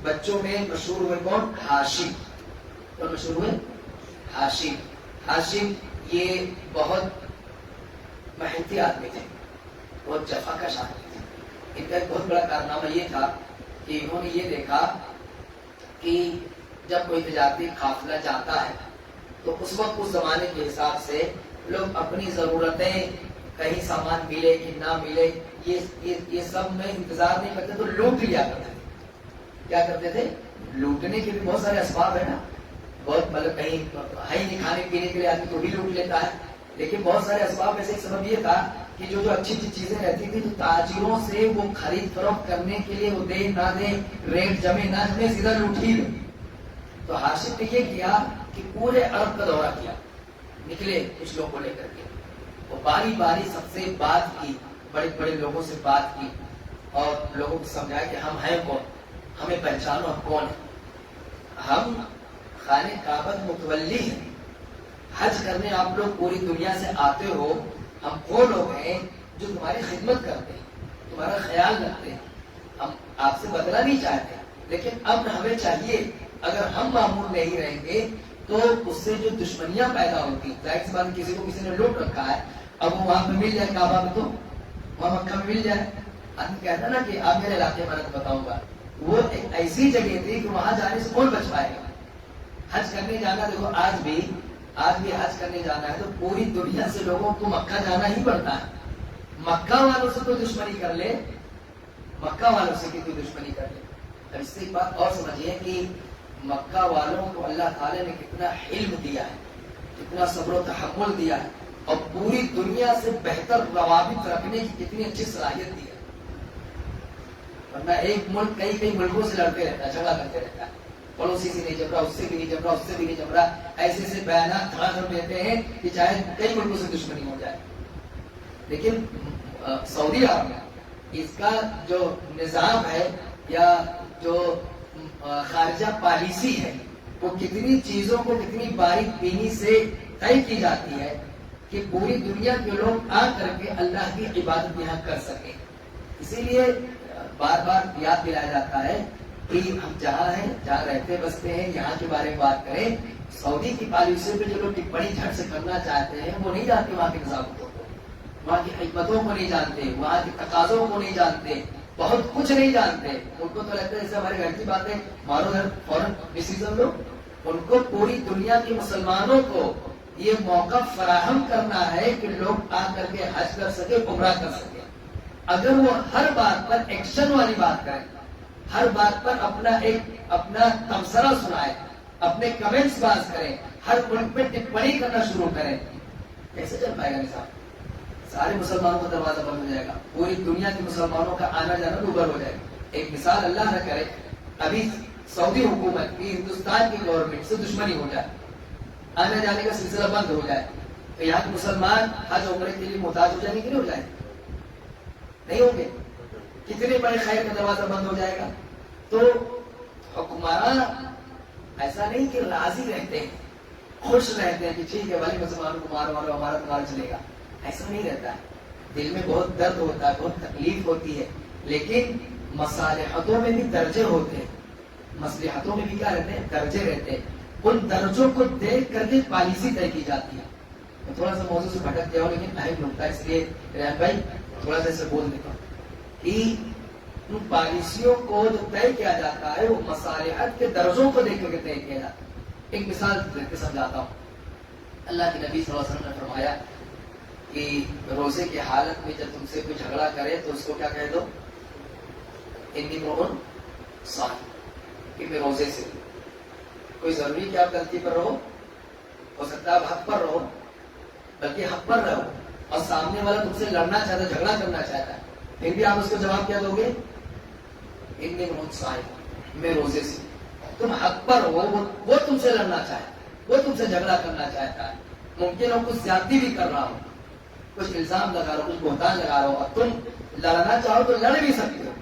بچوں میں مشہور ہوئے کون؟ ہاشم. کون مشہور ہوئے؟ ہاشم. ہاشم یہ بہت محنتی آدمی تھے، بہت جفاکش آدمی تھے. ان کا ایک بہت بڑا کارنامہ یہ تھا کہ انہوں نے یہ دیکھا کہ جب کوئی تجارتی قافلہ جاتا ہے تو اس وقت اس زمانے کے حساب سے لوگ اپنی ضرورتیں، کہیں سامان ملے کہ نہ ملے، یہ سب میں انتظار نہیں کرتے تو لوٹ لیا کرتے تھے. کیا کرتے تھے؟ لوٹنے کے بھی بہت سارے اسباب ہیں نا. بہت مطلب کہیں ہے نہیں کھانے پینے کے لیے آدمی تو بھی لوٹ لیتا ہے، لیکن بہت سارے اسباب میں سے ایک سبب یہ تھا کہ جو اچھی اچھی چیزیں رہتی تھی تو تاجروں سے وہ خرید فروخت کرنے کے لیے وہ دے نہ دے، ریٹ جمے نہ جمے، سیدھا لوٹ ہی لے. تو ہاشم نے یہ کیا کہ پورے عرب کا دورہ کیا، نکلے کچھ لوگوں کو لے کر کے. وہ باری باری سب سے بات کی، بڑے بڑے لوگوں سے بات کی اور لوگوں کو سمجھایا کہ ہم ہیں کون، ہمیں پہچانو ہم کون ہیں. ہم خانہ کعبہ متولی ہیں، حج کرنے آپ لوگ پوری دنیا سے آتے ہو. ہم وہ لوگ ہیں جو تمہاری خدمت کرتے ہیں، تمہارا خیال رکھتے ہیں. ہم آپ سے بدلہ نہیں چاہتے، لیکن اب ہمیں چاہیے اگر ہم معمول نہیں رہیں گے تو اس سے جو دشمنیاں پیدا ہوتی، ظاہر سی بات کسی کو کسی نے لوٹ رکھا ہے، اب وہ وہاں پہ مل جائے کعبہ میں تو وہاں مکہ میں مل جائے. آدمی کہتا نا کہ آپ میرے علاقے میں بتاؤں گا، وہ ایک ایسی جگہ تھی کہ وہاں جانے سے کون بچ پائے گا. حج کرنے جانا، دیکھو آج بھی حج کرنے جانا ہے تو پوری دنیا سے لوگوں کو مکہ جانا ہی پڑتا ہے. مکہ والوں سے کوئی دشمنی کر لے، مکہ والوں سے کوئی دشمنی کر لے. اب اس سے ایک بات اور سمجھیے کہ مکہ والوں کو اللہ تعالی نے کتنا علم دیا ہے، کتنا صبر و تحمل دیا ہے، اور پوری دنیا سے بہتر روابط رکھنے کی کتنی اچھی صلاحیت دی ہے. ورنہ ایک ملک کئی ملکوں سے لڑتے رہتا ہے، جھگڑا کرتے رہتا ہے، پڑوسی سے نہیں جم رہا، اس سے بھی نہیں جم رہا، اس سے بھی نہیں جم رہا. ایسے بیانات کھڑا کر دیتے ہیں کہ چاہے کئی ملکوں سے دشمنی ہو جائے. لیکن سعودی عرب میں اس کا جو نظام ہے یا جو خارجہ پالیسی ہے، وہ کتنی چیزوں کو کتنی باریک بینی سے طے کی جاتی ہے کہ پوری دنیا کے لوگ آ کر کے اللہ کی عبادت یہاں کر سکیں. اسی لیے بار بار یاد دلایا جاتا ہے کہ ہم جہاں ہیں، جہاں رہتے بستے ہیں، یہاں کے بارے میں بات کریں. سعودی کی پالیسی پہ جو لوگ ٹپڑی جھٹ سے کرنا چاہتے ہیں وہ نہیں جانتے وہاں کے نظاموں کو، وہاں کی حکمتوں کو نہیں جانتے، وہاں کے تقاضوں کو نہیں جانتے. بہت کچھ نہیں جانتے. ان کو تو لگتا ہے جیسے ہمارے گھر کی بات ہے مارو گھر فوراً ڈسیزن لو. ان کو پوری دنیا کے مسلمانوں کو یہ موقع فراہم کرنا ہے کہ لوگ آ کر کے حج کر سکے, عمرہ کر سکے. اگر وہ ہر بات پر ایکشن والی بات کریں, ہر بات پر اپنا تبصرہ سنائے, اپنے کمنٹس باز کریں, ہر ملک پہ ٹپڑی کرنا شروع کریں, کیسے چل پائے گا نظام؟ سارے مسلمانوں کا دروازہ بند ہو جائے گا, پوری دنیا کے مسلمانوں کا آنا جانا دوبر ہو جائے گا. ایک مثال اللہ نہ کرے ابھی سعودی حکومت کی ہندوستان کی گورنمنٹ سے دشمنی ہو جائے, آنے جانے کا سلسلہ بند ہو جائے, تو یہاں کے مسلمان حج عمرے کے لیے محتاج ہو جانے کے لیے ہو جائے, نہیں ہوں گے. کتنے بڑے خیر کا دروازہ بند ہو جائے گا. تو حکمران ایسا نہیں کہ راضی رہتے ہیں, خوش رہتے ہیں کہ ٹھیک ہے بھائی مسلمانوں کو مارو مارو ہمارا تمہارا چلے گا, ایسا نہیں رہتا ہے. دل میں بہت درد ہوتا ہے, بہت تکلیف ہوتی ہے, لیکن مصالحتوں میں بھی درجے ہوتے ہیں, مصلحتوں میں بھی کیا رہتے ہیں, درجے رہتے ہیں. ان درجوں کو دیکھ کر کے پالیسی طے کی جاتی ہے. میں تھوڑا سا موضوع سے بھٹک گیا ہوں لیکن اہم نقطہ اس لیے ریحان بھائی تھوڑا سا اسے بول دیتا ہوں کہ ان پالیسیوں کو جو طے کیا جاتا ہے وہ مصالحت کے درجوں کو دیکھ کر کے طے کیا جاتا ہے. ایک مثال دے کے سمجھاتا ہوں. اللہ کے نبی صلی اللہ علیہ وسلم نے فرمایا کہ روزے کی حالت میں جب تم سے کوئی جھگڑا کرے تو اس کو کیا کہہ دو, انی امرؤ صائم, کہ میں روزے سے. کوئی ضروری کہ آپ غلطی پر رہو, ہو سکتا ہے آپ حق پر رہو, بلکہ حق پر رہو اور سامنے والا تم سے لڑنا چاہتا ہے, جھگڑا کرنا چاہتا ہے, پھر بھی آپ اس کو جواب کیا دو گے, انی امرؤ صائم, میں روزے سے. تم حق پر ہو, وہ تم سے لڑنا چاہتا ہے, وہ تم سے جھگڑا کرنا چاہتا ہے, ممکن ہو کچھ زیادتی بھی کر رہا ہو, کچھ الزام لگا رہا ہو, کچھ بہتان لگا رہا ہو, اور تم لڑنا چاہو تو لڑ بھی سکتے ہو,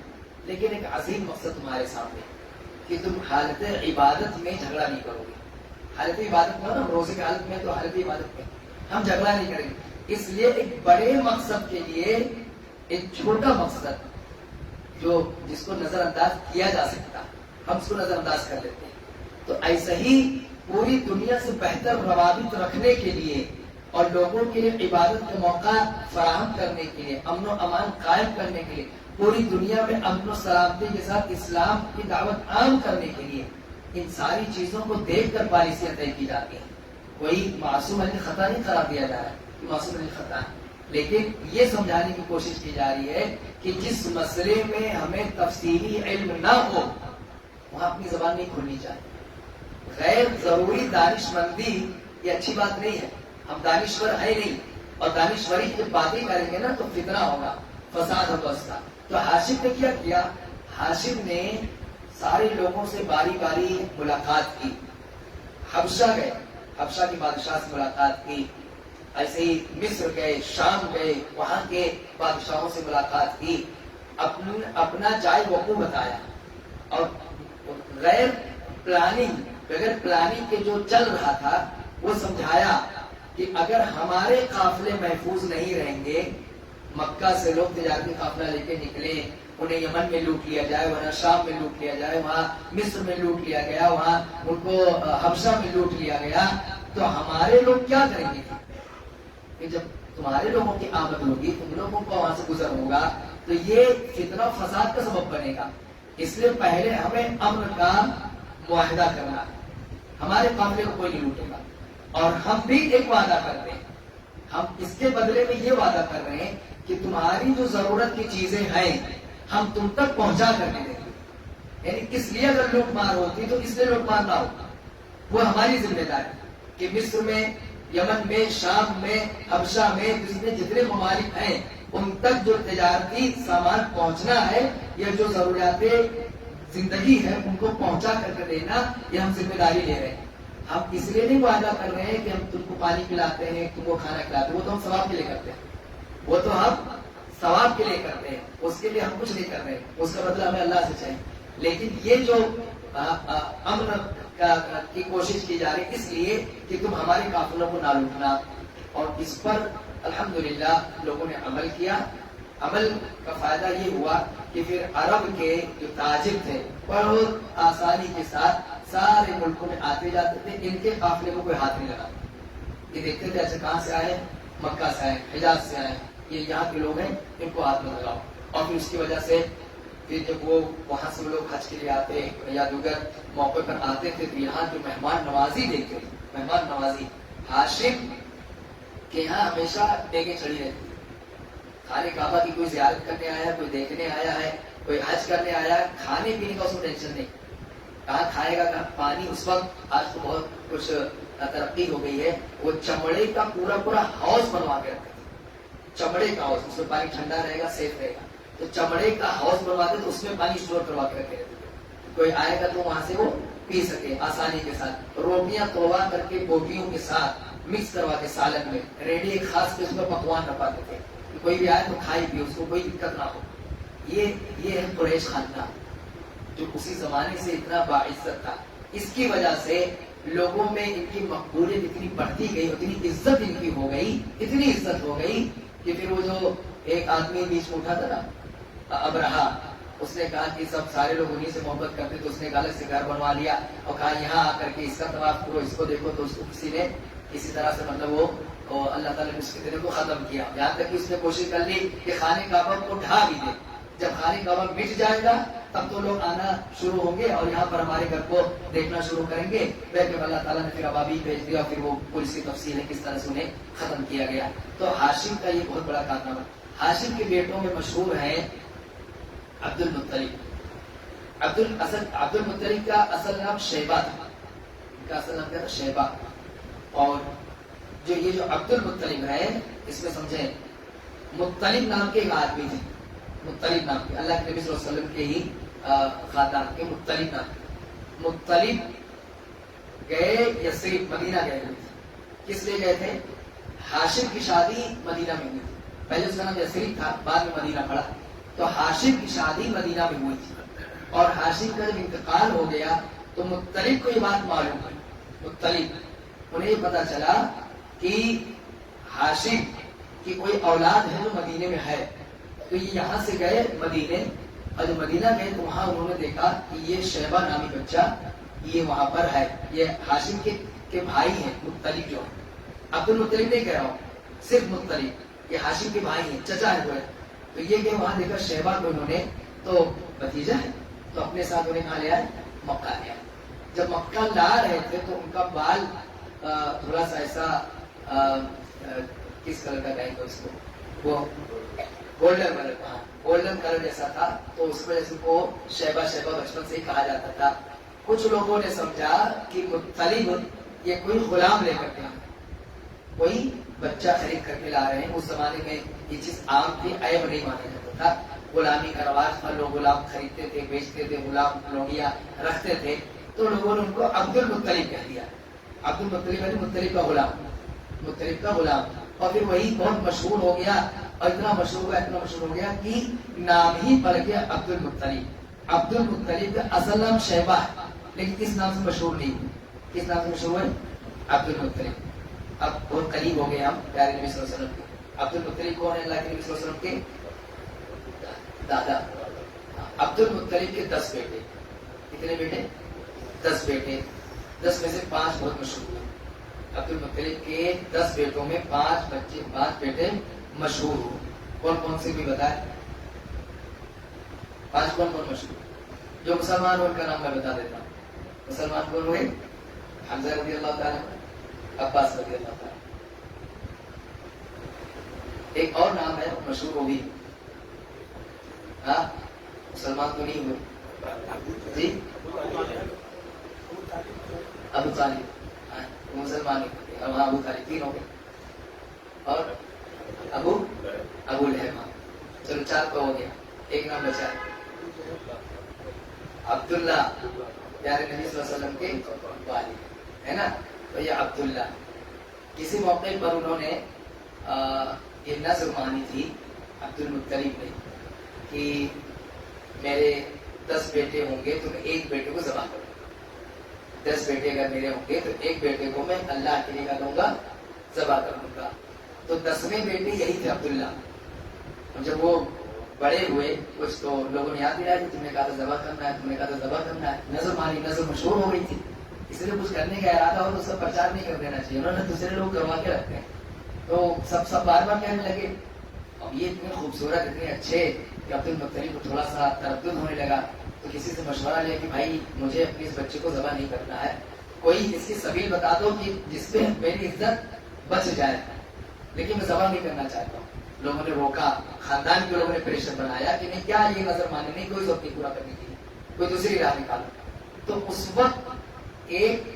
لیکن ایک عظیم مقصد تمہارے سامنے کہ تم حالت عبادت میں جھگڑا نہیں کرو گے. حالت عبادت میں نا, روزے کی حالت میں تو حالت عبادت میں ہم جھگڑا نہیں کریں گے. اس لیے ایک بڑے مقصد کے لیے ایک چھوٹا مقصد جو جس کو نظر انداز کیا جا سکتا ہم اس کو نظر انداز کر لیتے ہیں. تو ایسا ہی پوری دنیا سے بہتر روابط رکھنے کے لیے اور لوگوں کے لیے عبادت کا موقع فراہم کرنے کے لیے, امن و امان قائم کرنے کے لیے, پوری دنیا میں امن و سلامتی کے ساتھ اسلام کی دعوت عام کرنے کے لیے ان ساری چیزوں کو دیکھ کر پالیسیاں طے کی جاتی ہیں. کوئی معصوم علی خطا نہیں قرار دیا جا رہا ہے کہ معصوم علی خطا ہے, لیکن یہ سمجھانے کی کوشش کی جا رہی ہے کہ جس مسئلے میں ہمیں تفصیلی علم نہ ہو وہاں اپنی زبان نہیں کھلنی چاہیے. غیر ضروری دانش مندی یہ اچھی بات نہیں ہے. ہم دانشور ہے نہیں, اور دانشوری کی باتیں کریں گے نا تو فتنہ ہوگا, فساد ہوگا اس کا. تو ہاشم نے کیا کیا, ہاشم نے سارے لوگوں سے باری باری ملاقات کی. حبشہ گئے, حبشہ کے بادشاہ سے ملاقات کی, ایسے ہی مصر گئے, شام گئے, وہاں کے بادشاہوں سے ملاقات کی, اپنا جائے وقوع بتایا, اور غیر پلاننگ بغیر پلاننگ کے جو چل رہا تھا وہ سمجھایا کہ اگر ہمارے قافلے محفوظ نہیں رہیں گے, مکہ سے لوگ تجارتی قافلہ لے کے نکلے, انہیں یمن میں لوٹ لیا جائے, وہاں شام میں لوٹ لیا جائے, وہاں مصر میں لوٹ لیا گیا, وہاں ان کو حبشہ میں لوٹ لیا گیا, تو ہمارے لوگ کیا کریں گے کہ جب تمہارے لوگوں کی آمد ہوگی, تم لوگوں کو وہاں سے گزر ہوگا, تو یہ فتنہ و فساد کا سبب بنے گا. اس لیے پہلے ہمیں امن کا معاہدہ کرنا ہے, ہمارے قافلے کو کوئی نہیں لوٹے گا. اور ہم بھی ایک وعدہ کرتے ہیں, ہم اس کے بدلے میں یہ وعدہ کر رہے ہیں کہ تمہاری جو ضرورت کی چیزیں ہیں ہم تم تک پہنچا کر کے دیں گے. یعنی کس لیے اگر لوٹ مار ہوتی تو اس لیے لوٹ مار نہ ہوتا, وہ ہماری ذمہ داری کہ مصر میں, یمن میں, شام میں, حبشہ میں, جتنے ممالک ہیں ان تک جو تجارتی سامان پہنچنا ہے یا جو ضروریات زندگی ہے ان کو پہنچا کر کے دینا, یہ ہم ذمہ داری لے رہے ہیں. ہم اس لیے نہیں وعدہ کر رہے ہیں کہ ہم تم کو پانی پلاتے ہیں, تم کو کھانا کھلاتے ہیں, وہ تو ہم ثواب کے لیے کرتے ہیں, وہ تو ہم ثواب کے لیے کرتے ہیں, اس کے لیے ہم کچھ نہیں کر رہے, اس کا بدلہ ہمیں اللہ سے چاہیے. لیکن یہ جو امن کی کوشش کی جا رہی ہے اس لیے کہ تم ہمارے قافلوں کو نہ لوٹنا, اور اس پر الحمدللہ لوگوں نے عمل کیا. عمل کا فائدہ یہ ہوا کہ پھر عرب کے جو تاجر تھے بہت آسانی کے ساتھ سارے ملکوں میں آتے جاتے تھے, ان کے قافلے کو کوئی ہاتھ نہیں لگا. یہ دیکھتے تھے اچھا کہاں سے آئے, مکہ سے آئے, حجاز سے آئے, یہ یہاں کے لوگ ہیں, ان کو ہاتھ نہ لگاؤ. اور پھر اس کی وجہ سے پھر جب وہ وہاں سے لوگ حج کے لیے آتے یا دیگر موقع پر آتے تھے تو یہاں جو مہمان نوازی دیکھتے تھے، مہمان نوازی ہاشم کے یہاں ہمیشہ دیگیں چڑھی رہتی تھی. خانہ کعبہ کی کوئی زیارت کرنے آیا ہے، کوئی دیکھنے آیا ہے، کوئی حج کرنے آیا ہے، کھانے پینے کا اس کو ٹینشن نہیں. کہاں کھائے گا، کہاں پانی. اس وقت آج تو بہت کچھ ترقی ہو گئی ہے، وہ چمڑے کا پورا ہاؤس بنوا کے رکھتے تھے. چمڑے کا ہاؤس، اس میں پانی ٹھنڈا رہے گا، سیف رہے گا. تو چمڑے کا ہاؤس بنواتے تو اس میں پانی اسٹور کروا کے رکھے رہتے تھے. کوئی آئے گا تو وہاں سے وہ پی سکے آسانی کے ساتھ. روٹیاں توڑا کر کے بوٹیوں کے ساتھ مکس کروا کے سالن میں ریڈی ایک خاص قسم کا پکوان رکھواتے تھے کہ کوئی بھی آئے تو کھائے پی، اس کو کوئی دقت نہ ہو. یہ ہے قریش خاندان جو اسی زمانے سے اتنا باعزت تھا. اس کی وجہ سے لوگوں میں ان کی مقبولیت اتنی بڑھتی گئی، اتنی عزت ان کی ہو گئی، اتنی عزت ہو گئی کہ پھر وہ جو ایک آدمی بیچ میں اٹھا تھا نا ابرہا، اس نے کہا کہ سب سارے لوگ انہیں سے محبت کرتے، تو اس نے الگ سے گھر بنوا لیا اور کہا یہاں آ کر کے اس کا طواف کرو، اس کو دیکھو. تو اس کو کسی نے اسی طرح سے مطلب وہ اللہ تعالیٰ نے اس کے دن کو ختم کیا. یہاں تک کہ اس نے کوشش کر لی کہ خانہ کعبہ کو ڈھا بھی دے. جب خانہ کعبہ مٹ جائے گا تب تو لوگ آنا شروع ہوں گے اور یہاں پر ہمارے گھر کو دیکھنا شروع کریں گے. لیکن اللہ تعالیٰ نے پھر ابابیل بھیج دیا، پھر وہ پولیس کی تفصیل ہے کس طرح سے انہیں ختم کیا گیا. تو ہاشم کا یہ بہت بڑا کارنامہ. ہاشم کے بیٹوں میں مشہور ہیں عبد المطلب. عبد المطلب کا اصل نام شیبہ تھا. ان کا اصل نام کیا تھا؟ شیبہ. اور جو عبد المطلب ہے، اس میں سمجھیں مطلب نام کے ایک آدمی تھے، مطلب نام کے، اللہ کے نبی صلی اللہ علیہ وسلم کے ہی خاندان کے مطلب نام. مطلب گئے یثرب، مدینہ گئے ہوئے تھے. کس لیے گئے تھے؟ ہاشم کی شادی مدینہ میں ہوئی تھی. پہلے اس کا نام یثرب تھا، بعد میں مدینہ پڑا. تو ہاشم کی شادی مدینہ میں ہوئی تھی، اور ہاشم کا جب انتقال ہو گیا تو مطلب کو یہ بات معلوم ہوئی. مطلب انہیں یہ پتا چلا کہ ہاشم کی کوئی اولاد ہے جو مدینے میں ہے. تو یہ یہاں سے گئے مدینے، اور جب مدینہ گئے تو وہاں انہوں نے دیکھا کہ یہ شیبہ نامی بچہ یہ وہاں پر ہے. یہ ہاشم کے بھائی ہیں مطلب جو ہے. عبد المطلب نہیں کہہ رہا ہوں، صرف مطلب، یہ ہاشم کے بھائی ہیں، چچا ہے وہ. تو یہ کہ وہاں دیکھا شیبہ کو انہوں نے، تو بھتیجا ہے، تو اپنے ساتھ انہیں کہاں لیا ہے؟ مکہ لیا. جب مکہ لا رہے تھے تو ان کا بال تھوڑا سا ایسا کس کلر کا کہیں گے اس کو، وہ گولڈن کلر کا، گولڈن کلر جیسا تھا. تو اس وجہ سے کو شیبہ بچپن سے ہی کہا جاتا تھا. کچھ لوگوں نے سمجھا کہ مطلب یہ کوئی غلام لے کر کے، کوئی بچہ خرید کر کے لا رہے ہیں. اس زمانے میں یہ چیز عام تھی، عیب نہیں مانا جاتا تھا. غلامی کا رواج تھا، لوگ غلام خریدتے تھے، بیچتے تھے، غلام لوڈیاں رکھتے تھے. تو لوگوں نے ان کو عبد المطلب کہہ دیا. عبد المطلب یعنی مطلب کا غلام، مطلب کا غلام. اور پھر وہی بہت مشہور ہو گیا، اور اتنا مشہور ہو گیا کہ نام ہی پڑ گیا عبد المطلب. عبد المطلب کا اصل نام شیبہ ہے، لیکن کس نام سے مشہور نہیں. کس نام سے مشہور ہے؟ عبد المطلب. اب بہت قریب ہو گئے ہم پیارے نبی صلی اللہ علیہ وسلم کے. عبد المطلب کون ہے؟ اللہ کے نبی صلی اللہ علیہ وسلم کے دادا. عبد المطلب کے 10 بیٹے. کتنے بیٹے؟ 10 بیٹے. 10 میں سے 5 بہت مشہور ہیں. عبد المطلب کے 10 بیٹوں میں 5 بیٹے مشہور ہو. کون کون سے بھی بتائے؟ 5 کون مشہور؟ جو مسلمان ہو ان کا نام میں بتا دیتا ہوں. مسلمان کون ہوئے؟ حمزہ رضی اللہ تعالیٰ، عباس رضی اللہ تعالیٰ. ایک اور نام ہے مشہور وہ بھی، ہاں مسلمان تو نہیں ہوئے جی، ابو طالب. مسلمان اور وہاں ابو طالب 3 ہو گئے. اور ابو لہب. چلو 4 تو ہو گیا. ایک نام بچا ہے عبداللہ، پیارے نبی صلی اللہ علیہ وسلم کے والد ہے نا. تو یہ عبداللہ. کسی موقع پر انہوں نے یہ نظر مانی تھی عبد المطلب نے کہ میرے 10 بیٹے ہوں گے تو میں ایک بیٹے کو ذبح کروں. 10 بیٹے اگر میرے ہوں گے تو ایک بیٹے کو میں اللہ کے لیے کروں گا، ذبح کر دوں گا. تو 10ویں بیٹے یہی تھے عبداللہ. جب وہ بڑے ہوئے کچھ تو لوگوں نے یاد دلایا کہ تم نے کہا تھا ذبح کرنا ہے، تم نے کہا تھا ذبح کرنا ہے. نظر مانی، نظر مشہور ہو گئی تھی. اس لیے کچھ کرنے کا ارادہ ہو تو اس کا پرچار نہیں کر دینا چاہیے. انہوں نے دوسرے لوگ کروا کے رکھتے ہیں. تو سب بار بار کہنے لگے. اب یہ اتنے خوبصورت اتنے اچھے کہ عبد المطلب کو تھوڑا سا تردد ہونے لگا، تو کسی سے مشورہ لیا کہ بھائی مجھے اپنے اس بچے کو ذبح نہیں کرنا ہے، کوئی اس کی سبیل بتا دو کہ جس پہ میری عزت بچ جائے، لیکن میں ذبح نہیں کرنا چاہتا ہوں۔ لوگوں نے روکا، خاندان کے لوگوں نے پریشر بنایا کہ نہیں، کیا یہ نظر مانے نہیں، کوئی ضرورت نہیں پورا کرنے کی، کوئی دوسری راہ نکالو۔ تو اس وقت ایک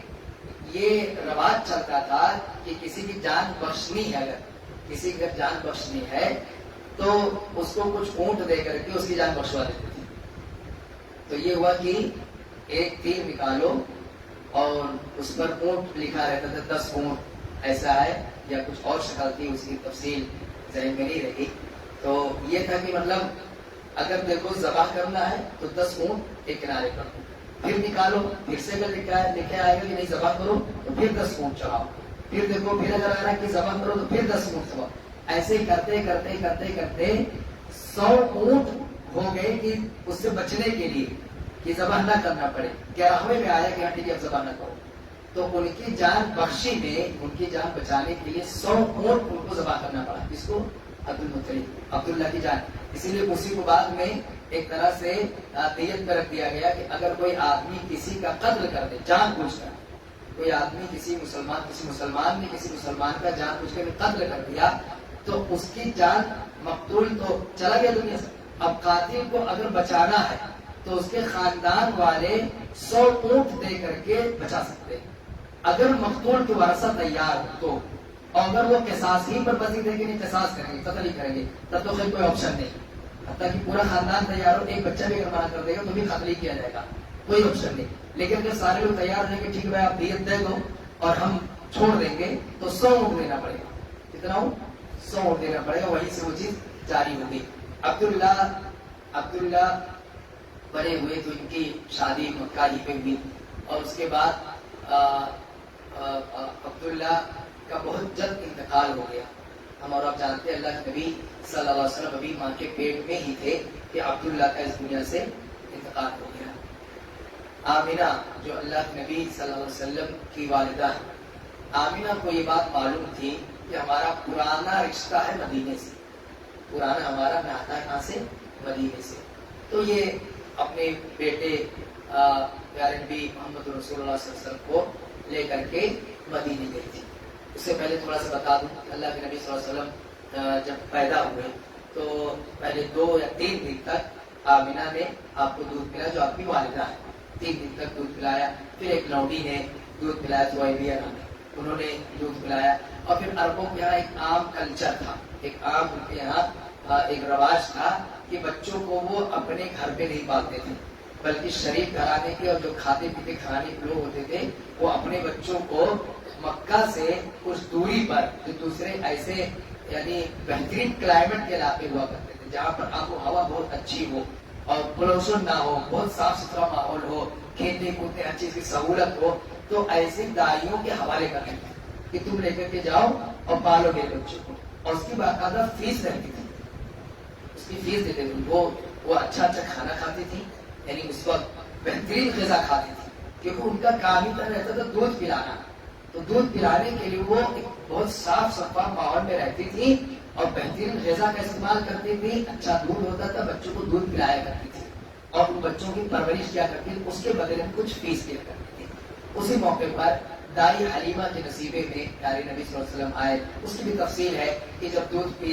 یہ رواج چلتا تھا کہ کسی کی جان بخشنی ہے، اگر کسی کی جان بخشنی ہے تو اس کو کچھ اونٹ دے کر کے اس کی جان بخشوا دیتے تھے۔ تو یہ ہوا کہ ایک تیر نکالو اور اس پر اونٹ لکھا رہتا تھا، 10 اونٹ ایسا ہے، یا کچھ اور شکل تھی، اس کی تفصیل ذہن میں نہیں رہی۔ تو یہ تھا کہ مطلب اگر دیکھو ذبح کرنا ہے تو 10 اونٹ ایک کنارے پر دو، پھر نکالو، پھر سے اگر لکھا آئے گا کہ نہیں ذبح کرو تو پھر 10 اونٹ چڑھاؤ، پھر دیکھو پھر اگر آ رہا ہے کہ ذبح کرو تو پھر 10 اونٹ چڑھاؤ۔ ایسے کرتے کرتے کرتے کرتے 100 اونٹ ہو گئے کہ اس سے بچنے کے لیے کہ ذبح نہ کرنا پڑے۔ 11ویں میں آیا کہ ہاں ٹھیک ہے اب ذبح نہ کرو، تو ان کی جان بخشی میں ان کی جان بچانے کے لیے 100 اونٹ ان کو ذبح کرنا پڑا، جس کو عبد المطلب، عبداللہ کی جان۔ اسی لیے اسی کو بعد میں ایک طرح سے دیت پہ رکھ دیا گیا کہ اگر کوئی آدمی کسی کا قتل کر دے جان بوجھ کر، کوئی آدمی کسی مسلمان نے کسی مسلمان کا جان بوجھ کر قتل کر دیا تو اس کی جان، مقتول تو چلا گیا دنیا سے، اب قاتل کو اگر بچانا ہے تو اس کے خاندان والے 100 اونٹ دے کر کے بچا سکتے ہیں، اگر مقتول کے ورثہ تیار ہو تو۔ اور اگر وہ قصاص ہی پر بسی دیں گے، نہیں قصاص کریں گے، قتل ہی کریں گے، تب تو خیر کوئی آپشن نہیں، حتیٰ کہ پورا خاندان تیار ہو، ایک بچہ بھی اگر منع کر دے گا تو بھی قتل ہی کیا جائے گا، کوئی آپشن نہیں۔ لیکن اگر سارے لوگ تیار ہیں کہ ٹھیک ہے آپ دیت دے دو اور ہم چھوڑ دیں گے، تو 100 اونٹ دینا پڑے گا، کتنا ہو 100 اونٹ دینا پڑے گا، وہیں سے وہ چیز جاری ہوگی۔ عبداللہ بڑے ہوئے تو ان کی شادی مکہ ہی پہ ہوئی، اور اس کے بعد عبداللہ کا بہت جلد انتقال ہو گیا۔ ہم اور آپ جانتے ہیں اللہ کے نبی صلی اللہ علیہ وسلم ابھی ماں کے پیٹ میں ہی تھے کہ عبداللہ کا اس دنیا سے انتقال ہو گیا۔ آمینہ جو اللہ کے نبی صلی اللہ علیہ وسلم کی والدہ ہے، آمینہ کو یہ بات معلوم تھی کہ ہمارا پرانا رشتہ ہے مدینے سے، پرانا ہمارا ناتا ہے کہاں سے؟ مدینے سے۔ تو یہ اپنے بیٹے پیارے نبی محمد رسول اللہ صلی اللہ علیہ وسلم کو لے کر کے مدینے گئی تھی۔ اس سے پہلے تھوڑا سا بتا دوں کہ اللہ کے نبی صلی اللہ علیہ وسلم جب پیدا ہوئے تو پہلے 2 یا 3 دن تک آمینہ نے آپ کو دودھ پلایا، جو آپ کی والدہ ہے، 3 دن تک دودھ پلایا۔ پھر ایک لونڈی نے دودھ پلایا، جوائبیہ نام ہے، انہوں نے دودھ پلایا۔ اور پھر عربوں کے یہاں ایک عام کلچر تھا، ایک عام ان کے یہاں ایک رواج تھا کہ بچوں کو وہ اپنے گھر پہ نہیں پالتے تھے، بلکہ شریف گھرانے کے اور جو کھاتے پیتے کھانے کے لوگ ہوتے تھے وہ اپنے بچوں کو مکہ سے کچھ دوری پر جو دوسرے ایسے یعنی بہترین کلائمیٹ کے علاقے ہوا کرتے تھے، جہاں پر آب و ہوا بہت اچھی ہو اور پولوشن نہ ہو، بہت صاف ستھرا ماحول ہو، کھیلنے کودنے ہر چیز کی سہولت ہو، تو ایسے دائیوں کے حوالے کرتے تھے کہ تم لے کر کے جاؤ اور پالو گے بچوں کو، اور اس کی باقاعدہ فیس رہتی تھی، اس کی فیس دیتے تھے۔ وہ اچھا کھانا کھاتی تھی، یعنی اس وقت بہترین غذا کھاتی تھی، کیونکہ ان کا کام ہی رہتا تھا دودھ پلانا، تو دودھ پلانے کے لیے وہ ایک بہت صاف شفاف ماحول میں رہتی تھی اور بہترین غذا کا استعمال کرتی تھی، اچھا دودھ ہوتا تھا، بچوں کو دودھ پلایا کرتی تھی اور ان بچوں کی پرورش کیا کرتی تھی، اس کے بدلے میں کچھ فیس دیا کرتی تھی۔ اسی موقع پر دائی حلیمہ کے نصیبے میں پیارے نبی صلی اللہ علیہ وسلم آئے۔ اس کی بھی تفصیل ہے کہ جب دودھ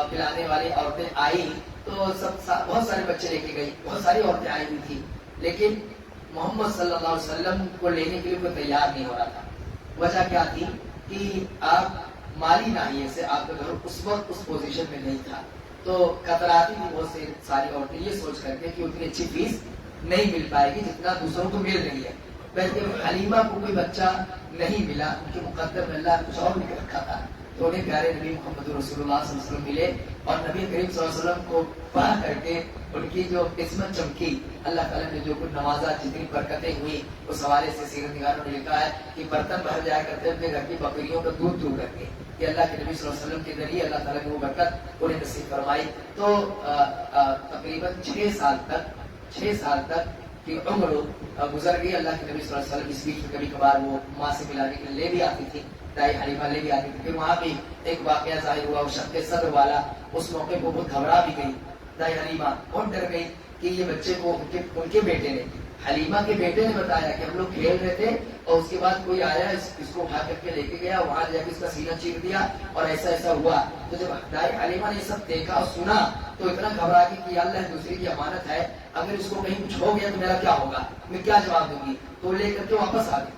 پلانے والی عورتیں آئی تو بہت سارے بچے لے کے گئی، بہت ساری عورتیں آئی ہوئی تھی، لیکن محمد صلی اللہ علیہ وسلم کو لینے کے لیے کوئی تیار نہیں ہو رہا تھا۔ وجہ کیا تھی کہ آپ مالی ناحیے سے آپ کا گھر اس وقت اس پوزیشن میں نہیں تھا، تو کتراتی تھی بہت سی ساری عورتیں یہ سوچ کر کے کہ اتنی اچھی فیس نہیں مل پائے گی جتنا دوسروں کو مل رہی ہے۔ بلکہ حلیمہ کو کوئی بچہ نہیں ملا، ان کے مقدر میں اللہ کچھ اور لکھ رکھا تھا، تو انہیں پیارے نبی محمد رسول اللہ صلی اللہ علیہ وسلم ملے اور نبی کریم صلی اللہ علیہ وسلم کو پا کر کے ان کی جو قسمت چمکی، اللہ تعالیٰ نے جو کچھ نوازا، جتنی برکتیں ہوئی، اس حوالے سے سیرت نگاروں نے لکھا ہے کہ برتن بھر جایا کرتے اپنے گھر کی بکریوں کا دودھ دو کر کے، کہ اللہ کے نبی صلی اللہ علیہ وسلم کے ذریعے اللہ تعالیٰ نے وہ برکت انہیں نصیب فرمائی۔ تو تقریباً 6 سال تک کی عمر گزر گئی۔ اللہ کے نبی صلی اللہ علیہ وسلم اس بیچ میں کبھی کبھار وہ ماں سے ملانے کے لیے لے بھی آتی تھی، دائی حلیمہ لے کے آتی تھی. پھر وہاں بھی ایک واقعہ ظاہر ہوا, وہ شق صدر والا, اس موقع کو بہت گھبرا بھی گئی دائی حلیمہ, بہت ڈر گئی کہ یہ بچے کو ان کے بیٹے نے, حلیمہ کے بیٹے نے بتایا کہ ہم لوگ کھیل رہے تھے اور اس کے بعد کوئی آیا اس کو اٹھا کر کے لے کے گیا, وہاں جا کے اس کا سینہ چیر دیا اور ایسا ایسا ہوا. تو جب دائی حلیمہ نے یہ سب دیکھا اور سنا تو اتنا گھبرا کہ اللہ دوسرے کی امانت ہے, اگر اس کو کہیں کچھ ہو گیا تو میرا کیا ہوگا, میں کیا جواب دوں گی. تو لے کر کے واپس آ گئی,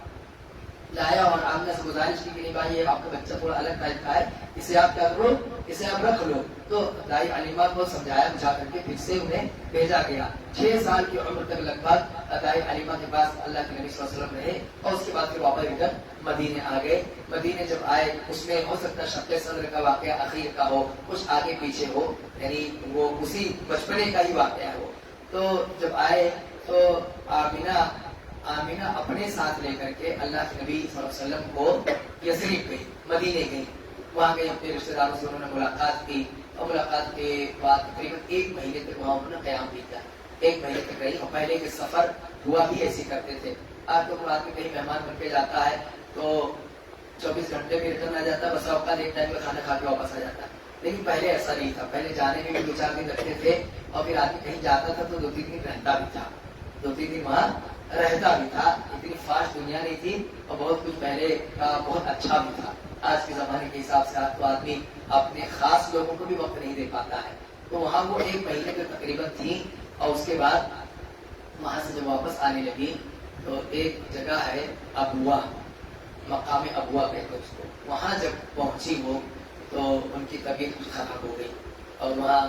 لایا اور آمنہ سے گزارش کی کہ نہیں بھائی یہ آپ کا بچہ تھوڑا الگ ٹائپ کا ہے, اسے آپ کیا کرو, اسے آپ رکھ لو. تو دائی حلیمہ کو سمجھایا بجھا کر کے پھر سے انہیں بھیجا گیا. 6 سال کی عمر تک لگ بھگ دائی حلیمہ کے پاس اللہ کے نبی صلی اللہ علیہ وسلم رہے اور اس کے بعد پھر واپس ریٹرن مدینے آ گئے. مدینے جب آئے, اس میں ہو سکتا ہے شق صدر کا واقعہ اخیر کا ہو, کچھ آگے پیچھے ہو, یعنی وہ اسی بچپنے کا ہی واقعہ ہو. تو جب آئے تو آمینہ اپنے ساتھ لے کر کے اللہ کے نبی صلی اللہ علیہ وسلم کو یثرب گئی, مدینے گئی. وہاں گئی, اپنے رشتے داروں سے انہوں نے ملاقات کی اور ملاقات کے بعد تقریباً 1 مہینے تک وہاں انہوں نے قیام کیا. 1 مہینے تک رہی, اور پہلے کے سفر ہوا بھی ایسے کرتے تھے. آج تو مراد میں کہیں مہمان بن کے جاتا ہے تو 24 گھنٹے میں ریٹرن آ جاتا ہے, بس اوقات ایک ٹائم میں کھانا کھا کے واپس آ جاتا ہے. لیکن پہلے ایسا نہیں تھا, پہلے جانے میں بھی 2-4 دن رکھتے تھے اور پھر آدمی کہیں جاتا تھا تو 2-3 دن رہتا بھی تھا, 2-3 دن وہاں رہتا بھی تھا. اتنی فاسٹ دنیا نہیں تھی اور بہت کچھ پہلے کا بہت اچھا بھی تھا. آج کے زمانے کے حساب سے تو آدمی اپنے خاص لوگوں کو بھی وقت نہیں دے پاتا ہے. تو وہاں وہ 1 مہینے کے تقریباً تھی, اور اس کے بعد وہاں سے جب واپس آنے لگی تو ایک جگہ ہے ابوا, مقام ابوا کہتے ہیں اس کو. وہاں جب پہنچی وہ تو ان کی طبیعت کچھ خراب ہو گئی اور وہاں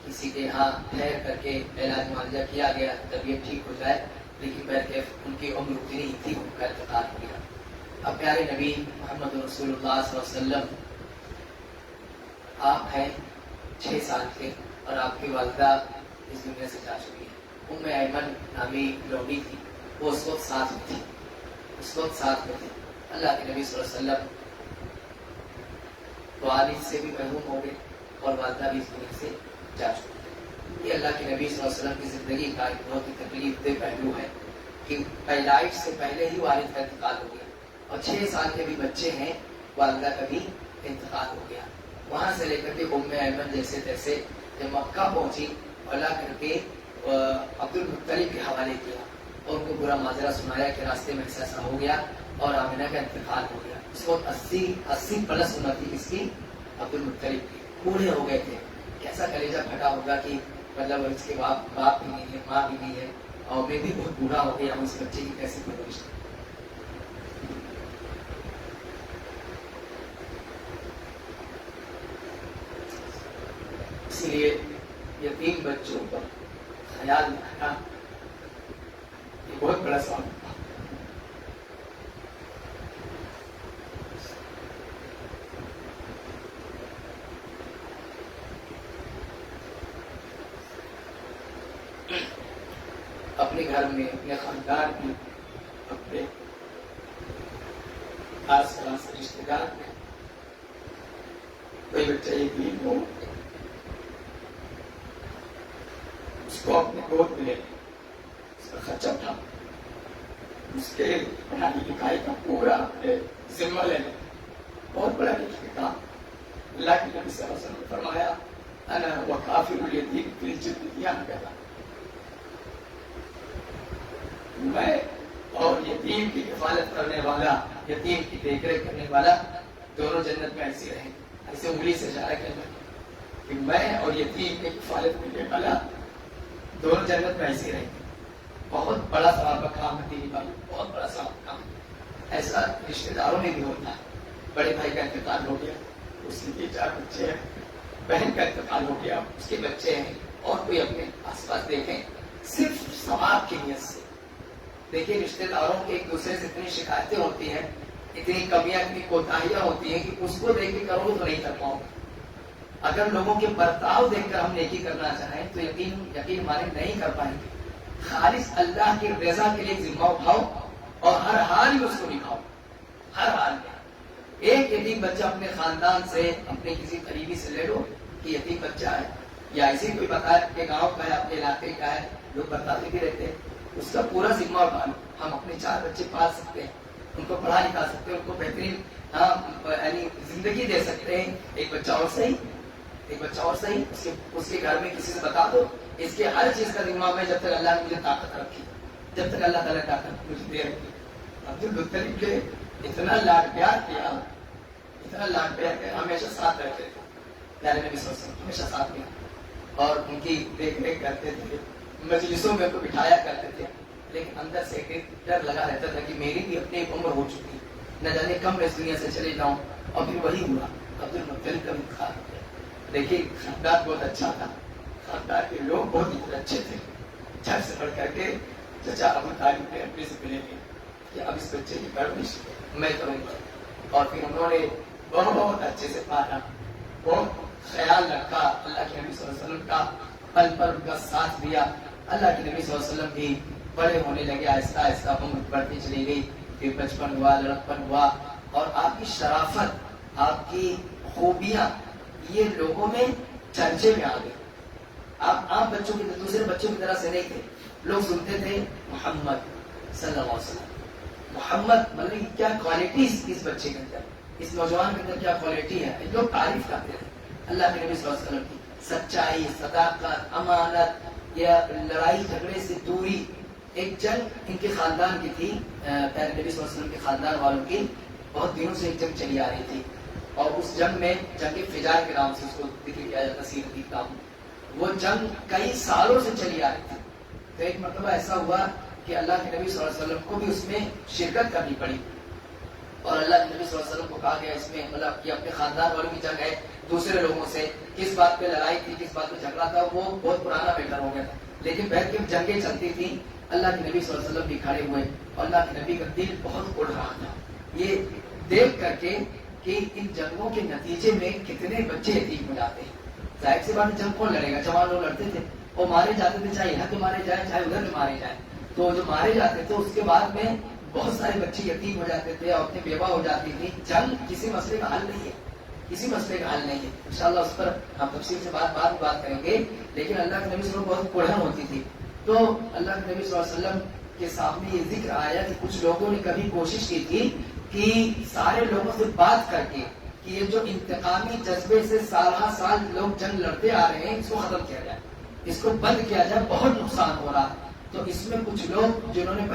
کسی کے یہاں ٹھہر کر کے علاج معالجہ کیا گیا, طبیعت ٹھیک ہو جائے. لیکن بلکہ ان کی عمر اتنی ہی تھی, ان کا انتقال ہو گیا. اب پیارے نبی محمد رسول اللہ صلی اللہ علیہ وسلم, آپ ہیں 6 سال کے اور آپ کی والدہ اس دنیا سے جا چکی ہے. ایمن نامی لوڈی تھی, وہ اس وقت ساتھ میں تھی, اللہ کے نبی صلی اللہ علیہ وسلم والد سے بھی محروم ہو گئے اور والدہ بھی اس دنیا سے جا چکی ہے. یہ اللہ کے نبی صلی اللہ علیہ وسلم کی زندگی کا ایک بہت ہی تکلیف دہ پہلو ہے کہ پیدائش سے پہلے ہی والد کا انتقال ہو گیا, اور 6 سال کے بھی بچے ہیں, والدہ کا بھی انتقال ہو گیا. وہاں سے لے کر کے ایمن جیسے تیسے جب مکہ پہنچی, اللہ کر کے عبد المطلب کے حوالے کیا اور ان کو برا ماجرا سنایا کہ راستے میں ایسا ہو گیا اور آمنہ کا انتقال ہو گیا. اس وقت 80 پلس عمر تھی اس کی, عبد المطلب کی, بوڑھے ہو گئے تھے. کیسا کلیجہ پھٹا ہوگا کہ مطلب اس کے باپ بھی نہیں ہے, ماں بھی نہیں ہے, اور میں بھی بہت بوڑھا ہو گیا ہوں, اس بچے کی کیسے پرورش. اسی لیے یتیم بچوں پر خیال رکھنا یہ بہت بڑا سوال ہے. اپنے گھر میں, اپنے خاندان میں, اپنے آس پاس رشتے دار میں کوئی بچہ یتیم ہو, اس کو اپنے گود میں لے, اس کا خرچہ اٹھا, اس کے پڑھائی لکھائی کا پورا اپنے ذمہ لے لیں. بہت بڑا لکھنے کا اللہ کے نبی صلی اللہ علیہ وسلم نے فرمایا انا وکافل الیتیم فی الجنہ کہا, میں اور یتیم کی حفاظت کرنے والا, یتیم کی دیکھ ریکھ کرنے والا دونوں جنت میں ایسے رہیں. ایسے انگلی سے اشارہ کرنا کہ میں اور یتیم کی حفاظت کرنے والا دونوں جنت میں ایسے رہیں. بہت بڑا ثواب کا کام ہے دینی بھائی, بہت بڑا ثواب کا کام. ایسا رشتے داروں میں بھی ہوتا ہے. بڑے بھائی کا انتقال ہو گیا, اس کے 4 بچے ہیں, بہن کا انتقال ہو گیا, اس کے بچے ہیں, اور کوئی اپنے آس پاس دیکھیں, صرف ثواب کی نیت سے. دیکھیے رشتے داروں کے ایک دوسرے سے اتنی شکایتیں ہوتی ہیں, اتنی کمیاں, اتنی کوتاہیاں ہوتی ہیں کہ اس کو دیکھ کے کرو تو نہیں کر پاؤں. اگر لوگوں کے برتاؤ دیکھ کر ہم نیکی کرنا چاہیں تو یقین مانے نہیں کر پائیں گے. خالص اللہ کی رضا کے لیے ذمہ اٹھاؤ اور ہر حال میں اس کو نبھاؤ, ہر حال میں. ایک یتیم بچہ اپنے خاندان سے, اپنے کسی قریبی سے لے لو کہ یتیم بچہ ہے, یا ایسے کوئی بتا کہ گاؤں کا ہے, اپنے علاقے کا ہے, لوگ بتاتے بھی رہتے ہیں, اس کا پورا ذمہ اٹھا لو. ہم اپنے 4 بچے پال سکتے ہیں, ان کو پڑھا لکھا سکتے ہیں, ان کو بہترین ہاں یعنی زندگی دے سکتے ہیں. ایک بچہ اور صحیح، ایک بچہ اور صحیح، اس کے گھر میں کسی سے بتا دو اس کے ہر چیز کا ذمہ میں، جب تک اللہ نے مجھے طاقت رکھی، جب تک اللہ تعالیٰ طاقت مجھے دے رکھی. عبد المطلب کے اتنا لاڈ پیار کیا، اتنا لاڈ پیار کیا، ہمیشہ ساتھ رہتے تھے پیارے نبی صلی اللہ علیہ وسلم، ہمیشہ ساتھ میں، اور ان کی دیکھ ریکھ کرتے تھے، مجلسوں میں کو بٹھایا کرتے تھے. لیکن اندر سے ایک ڈر لگا رہتا تھا کہ میری بھی اپنی ایک عمر ہو چکی، نہ جانے کم میں اس دنیا سے چلے جاؤں. اور پھر وہی ہوا، عبد المطلب کا انتقال ہو گیا. دیکھیے خاندان بہت اچھا تھا، خاندان کے لوگ بہت اچھے تھے. جب سے پڑھ کر کے چچا ابو طالب نے اپنے سے ملے گے کہ اب اس بچے کی پرورش میں کروں گا. اور پھر انہوں نے بہت اچھے سے پالا، بہت خیال رکھا، اللہ کے نبی صلی اللہ علیہ وسلم کا پل پر ان کا ساتھ دیا. اللہ کے نبی صلی اللہ علیہ وسلم بھی بڑے ہونے لگے، آہستہ آہستہ عمر بڑھتی چلی گئی. پھر بچپن ہوا، لڑکپن ہوا، اور آپ کی شرافت، آپ کی خوبیاں یہ لوگوں میں چرچے میں آ گئی. آپ عام بچوں کی دوسرے بچوں کی طرح سے نہیں تھے. لوگ سنتے تھے محمد صلی اللہ علیہ وسلم، محمد مطلب کیا کوالٹی اس بچے کے اندر، اس نوجوان کے اندر کیا کوالٹی ہے. لوگ تعریف کرتے تھے اللہ کے نبی صلی اللہ علیہ وسلم کی، سچائی، صداقت، امانت، یا لڑائی جھگڑے سے دوری. ایک جنگ ان کے خاندان کی تھی، پیارے نبی صلی اللہ علیہ وسلم کے خاندان والوں کی بہت دنوں سے ایک جنگ چلی آ رہی تھی. اور اس جنگ میں جنگ فجار کے نام سے اس کو ذکر کیا جاتا، سیرتی کتاب. وہ جنگ کئی سالوں سے چلی آ رہی تھی. تو ایک مرتبہ ایسا ہوا کہ اللہ کے نبی صلی اللہ علیہ وسلم کو بھی اس میں شرکت کرنی پڑی. اور اللہ کے نبی صلی اللہ علیہ وسلم کو کہا گیا اس میں مطلب کہ اپنے خاندان والوں کی جنگ ہے دوسرے لوگوں سے، کس بات پہ لڑائی تھی، کس بات پہ جھگڑا تھا، وہ بہت پرانا میٹر ہو گیا تھا. لیکن بیٹھ کے جنگیں چلتی تھیں، اللہ کے نبی صلی اللہ علیہ وسلم بھی کھڑے ہوئے، اور اللہ کے نبی کا دل بہت اڑ رہا تھا یہ دیکھ کر کے کہ ان جنگوں کے نتیجے میں کتنے بچے یتیم ہو جاتے ہیں. ظاہر سی بات جنگ کون لڑے گا، جوان لوگ لڑتے تھے، وہ مارے جاتے تھے، چاہے یہاں پہ مارے جائیں چاہے ادھر پہ مارے جائیں. تو جو مارے جاتے تھے اس کے بعد میں بہت سارے بچے یتیم ہو جاتے تھے، عورتیں بیوہ ہو جاتی تھی. جنگ کسی مسئلے کا حل نہیں ہے، کسی مسئلے کا حل نہیں ہے. انشاءاللہ اس پر ہم تفصیل سے بات کریں گے. لیکن اللہ کے نبی صلی اللہ علیہ وسلم بہت کڑھن ہوتی تھی. تو اللہ کے نبی صلی اللہ علیہ وسلم کے سامنے یہ ذکر آیا کہ کچھ لوگوں نے کبھی کوشش کی تھی کہ سارے لوگوں سے بات کر کے کہ یہ جو انتقامی جذبے سے سالہ سال لوگ جنگ لڑتے آ رہے ہیں اس کو ختم کیا جائے، اس کو بند کیا جائے، بہت نقصان ہو رہا ہے. تو اس میں کچھ لوگ جنہوں نے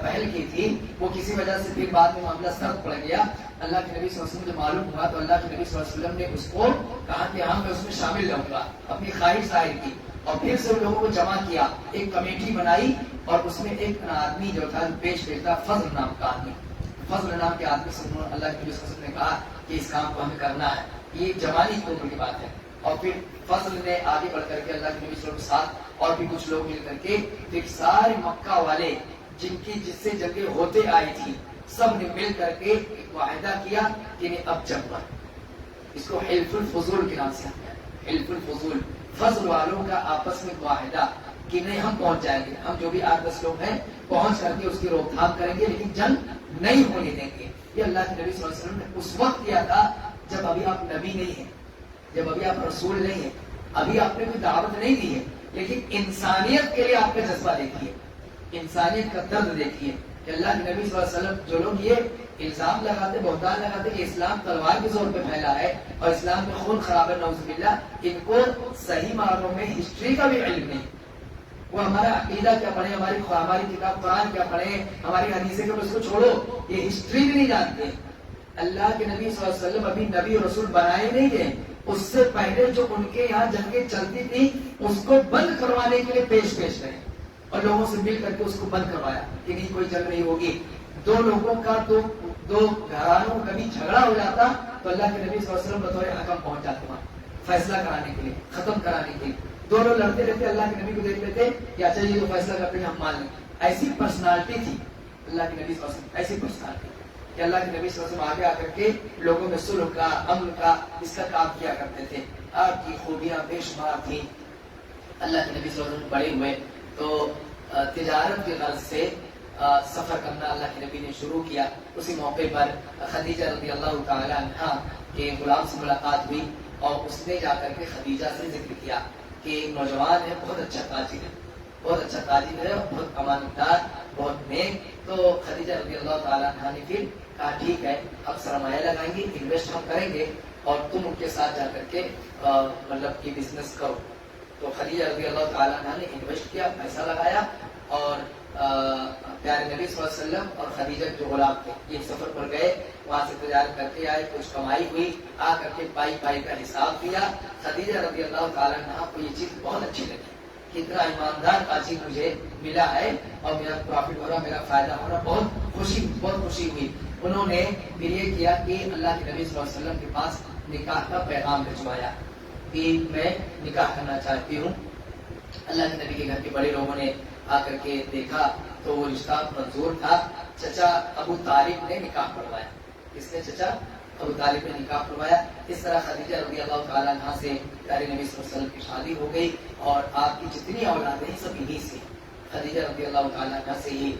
پہل کی تھی وہ کسی وجہ سے پھر بعد میں معاملہ سخت پڑ گیا. اللہ کے نبی صلی اللہ علیہ وسلم جو معلوم ہوا تو اللہ کے نبی صلی اللہ علیہ وسلم نے اس کو کہا کہ ہاں میں اس میں شامل رہوں گا، اپنی خواہش ظاہر کی. اور پھر سے ان لوگوں کو جمع کیا، ایک کمیٹی بنائی، اور اس میں ایک آدمی جو تھا پیش تھا، فضل نام کا آدمی، فضل نام کے آدمی سے اللہ کے نبی صلی اللہ علیہ وسلم نے کہا کہ اس کام کو ہمیں کرنا ہے. یہ جوانی کی عمر کی بات ہے. اور پھر فضل نے آگے بڑھ کر کے اللہ کے نبی صلی اللہ علیہ وسلم کے ساتھ اور بھی کچھ لوگ مل کر کے پھر سارے مکہ والے جس سے جنگیں ہوتے آئی تھی سب نے مل کر کے ایک معاہدہ کیا کہ اب جنگ پر، اس کو حلف الفضول کے نام سے حلف الفضول، فضل والوں کا آپس میں معاہدہ کہ نہیں ہم پہنچ جائیں گے، ہم جو بھی 8-10 لوگ ہیں پہنچ کر کے اس کی روک تھام کریں گے، لیکن جنگ نہیں ہونے دیں گے. یہ اللہ کے نبی صلی اللہ علیہ وسلم نے اس وقت کیا تھا جب ابھی آپ نبی نہیں ہیں، جب ابھی آپ رسول نہیں ہیں، ابھی آپ نے کوئی دعوت نہیں دی ہے، لیکن انسانیت کے لیے آپ کا جذبہ دیکھیے، انسانیت کا درد دیکھیے کہ اللہ کے نبی صلی اللہ علیہ وسلم جو لوگ یہ الزام لگاتے، بہتان لگاتے کہ اسلام تلوار کے زور پہ پھیلا ہے اور اسلام میں خون خراب ہے، نعوذ باللہ، ان کو صحیح معنوں میں ہسٹری کا بھی علم نہیں. وہ ہمارا عقیدہ کیا پڑھے، ہماری کتاب قرآن کیا پڑھے، ہماری حدیثیں کہ اس کو چھوڑو، یہ ہسٹری بھی نہیں جانتے. اللہ کے نبی صلی اللہ علیہ وسلم ابھی نبی اور رسول بنائے نہیں گئے، اس سے پہلے جو ان کے یہاں جنگیں چلتی تھی اس کو بند کروانے کے لیے پیش رہے اور لوگوں سے مل کر کے اس کو بند کروایا کہ نہیں کوئی جنگ نہیں ہوگی. دو لوگوں کا دو گھرانوں کا کبھی جھگڑا ہو جاتا تو اللہ کے نبی صلی اللہ علیہ وسلم بطور حکم پہنچ جاتے وہاں فیصلہ کرانے کے لیے، ختم کرانے کے لیے. دونوں لڑتے رہتے، اللہ کے نبی کو دیکھ لیتے کہ اچھا یہ تو فیصلہ کرتے ہیں ہم مان لیں. ایسی پرسنالٹی تھی اللہ کے نبی صلی اللہ علیہ وسلم، ایسی پرسنالٹی کہ اللہ کے نبی صلی اللہ علیہ وسلم آگے آ کر کے لوگوں میں صلح کا، امن کا، اس کا کام کیا کرتے تھے. آپ کی خوبیاں بے شمار تھیں. اللہ کے نبی صلی اللہ علیہ وسلم بڑے ہوئے تو تجارت کے غرض سے سفر کرنا اللہ کے نبی نے شروع کیا. اسی موقع پر خدیجہ رضی اللہ تعالی عنہا کے غلام سے ملاقات ہوئی اور اس نے جا کر کے خدیجہ سے ذکر کیا کہ ایک نوجوان ہے، بہت اچھا تاجر ہے، بہت اچھا تاجر ہے، بہت امانت دار، بہت نیک. تو خدیجہ رضی اللہ تعالی عنہا نے پھر کہا ٹھیک ہے ہم سرمایہ لگائیں گے, انویسٹ ہم کریں گے اور تم ان کے ساتھ جا کر کے مطلب کہ بزنس کرو. تو خدیجہ رضی اللہ تعالیٰ عنہ نے انویسٹ کیا, پیسہ لگایا اور پیارے نبی صلی اللہ علیہ وسلم اور خدیجہ جو غلام تھے یہ سفر پر گئے, وہاں سے تجارت کر کے آئے, کچھ کمائی ہوئی, آ کر کے پائی پائی کا حساب دیا. خدیجہ رضی اللہ تعالیٰ عنہ کو یہ چیز بہت اچھی لگی کہ اتنا ایماندار قاضی مجھے ملا ہے اور میرا پروفٹ ہو رہا, میرا فائدہ ہو رہا, بہت خوشی ہوئی. انہوں نے پھر یہ کیا کہ اللہ کے نبی صلی اللہ علیہ وسلم کے پاس نکاح کا پیغام بھجوایا کہ میں نکاح کرنا چاہتی ہوں. اللہ کے نبی کے گھر کے بڑے لوگوں نے آ کر کے دیکھا تو وہ رشتہ منظور تھا. چچا ابو طالب نے نکاح پڑھوایا. کس نے؟ چچا ابو طالب نے نکاح پڑھوایا. اس طرح خدیجہ رضی اللہ تعالیٰ عنہ سے پیارے نبی صلی اللہ علیہ وسلم کی شادی ہو گئی اور آپ کی جتنی اولادیں ہیں سب انہی سے. خدیجہ رضی اللہ تعالیٰ عنہ سے ہی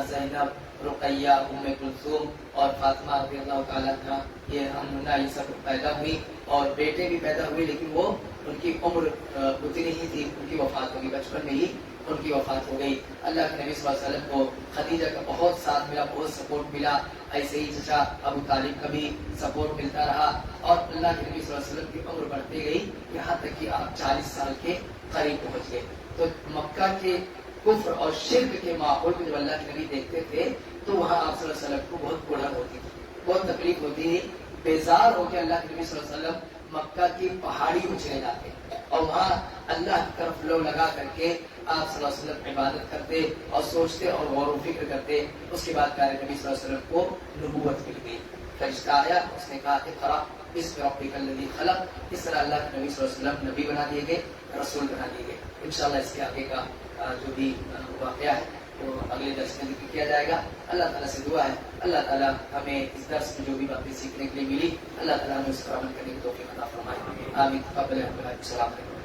زینب, رقیہ, ام کلثوم اور فاطمہ رضی اللہ تعالیٰ عنہ یہ آمنہ یہ سب پیدا ہوئی اور بیٹے بھی پیدا ہوئے, لیکن وہ ان کی عمر اتنی ہی تھی, ان کی وفات ہوگی, بچپن میں ہی ان کی وفات ہو گئی. اللہ کے نبی صلی اللہ علیہ وسلم کو خدیجہ کا بہت ساتھ ملا, بہت سپورٹ ملا. ایسے ہی چچا ابو طالب کا بھی سپورٹ ملتا رہا اور اللہ کے نبی صلی اللہ علیہ وسلم کی عمر بڑھتی گئی یہاں تک کہ آپ 40 سال کے قریب پہنچ گئے. تو مکہ کے کفر اور شرک کے ماحول کو جب اللہ کے نبی دیکھتے تھے تو وہاں آپ صلی اللہ علیہ وسلم کو بہت بڑھن ہوتی تھی, بہت تکلیف ہوتی تھی. بیزار ہو کے اللہ کے نبی صلی اللہ علیہ وسلم مکہ کی پہاڑی کو چلے جاتے اور وہاں اللہ کی طرف لو لگا کر کے آپ صلی اللہ علیہ وسلم عبادت کرتے اور سوچتے اور غور و فکر کرتے. اس کے بعد پیارے نبی صلی اللہ علیہ وسلم کو نبوت مل گئی, فرشتہ آیا, اس نے کہا اقرأ باسم ربک الذی خلق. اس طرح اللہ کے نبی صلی اللہ علیہ وسلم نبی بنا دیے گئے, رسول بنا دیے گئے. انشاءاللہ اس کے آگے کا جو بھی واقعہ ہے وہ اگلے درس میں ذکر کیا جائے گا. اللہ تعالیٰ سے دعا ہے اللہ تعالیٰ ہمیں اس درس میں جو بھی باتیں سیکھنے کے لیے ملی اللہ تعالیٰ ہمیں اس پر عمل کرنے کی توفیق عطا فرمائے. آمین. السلام علیکم.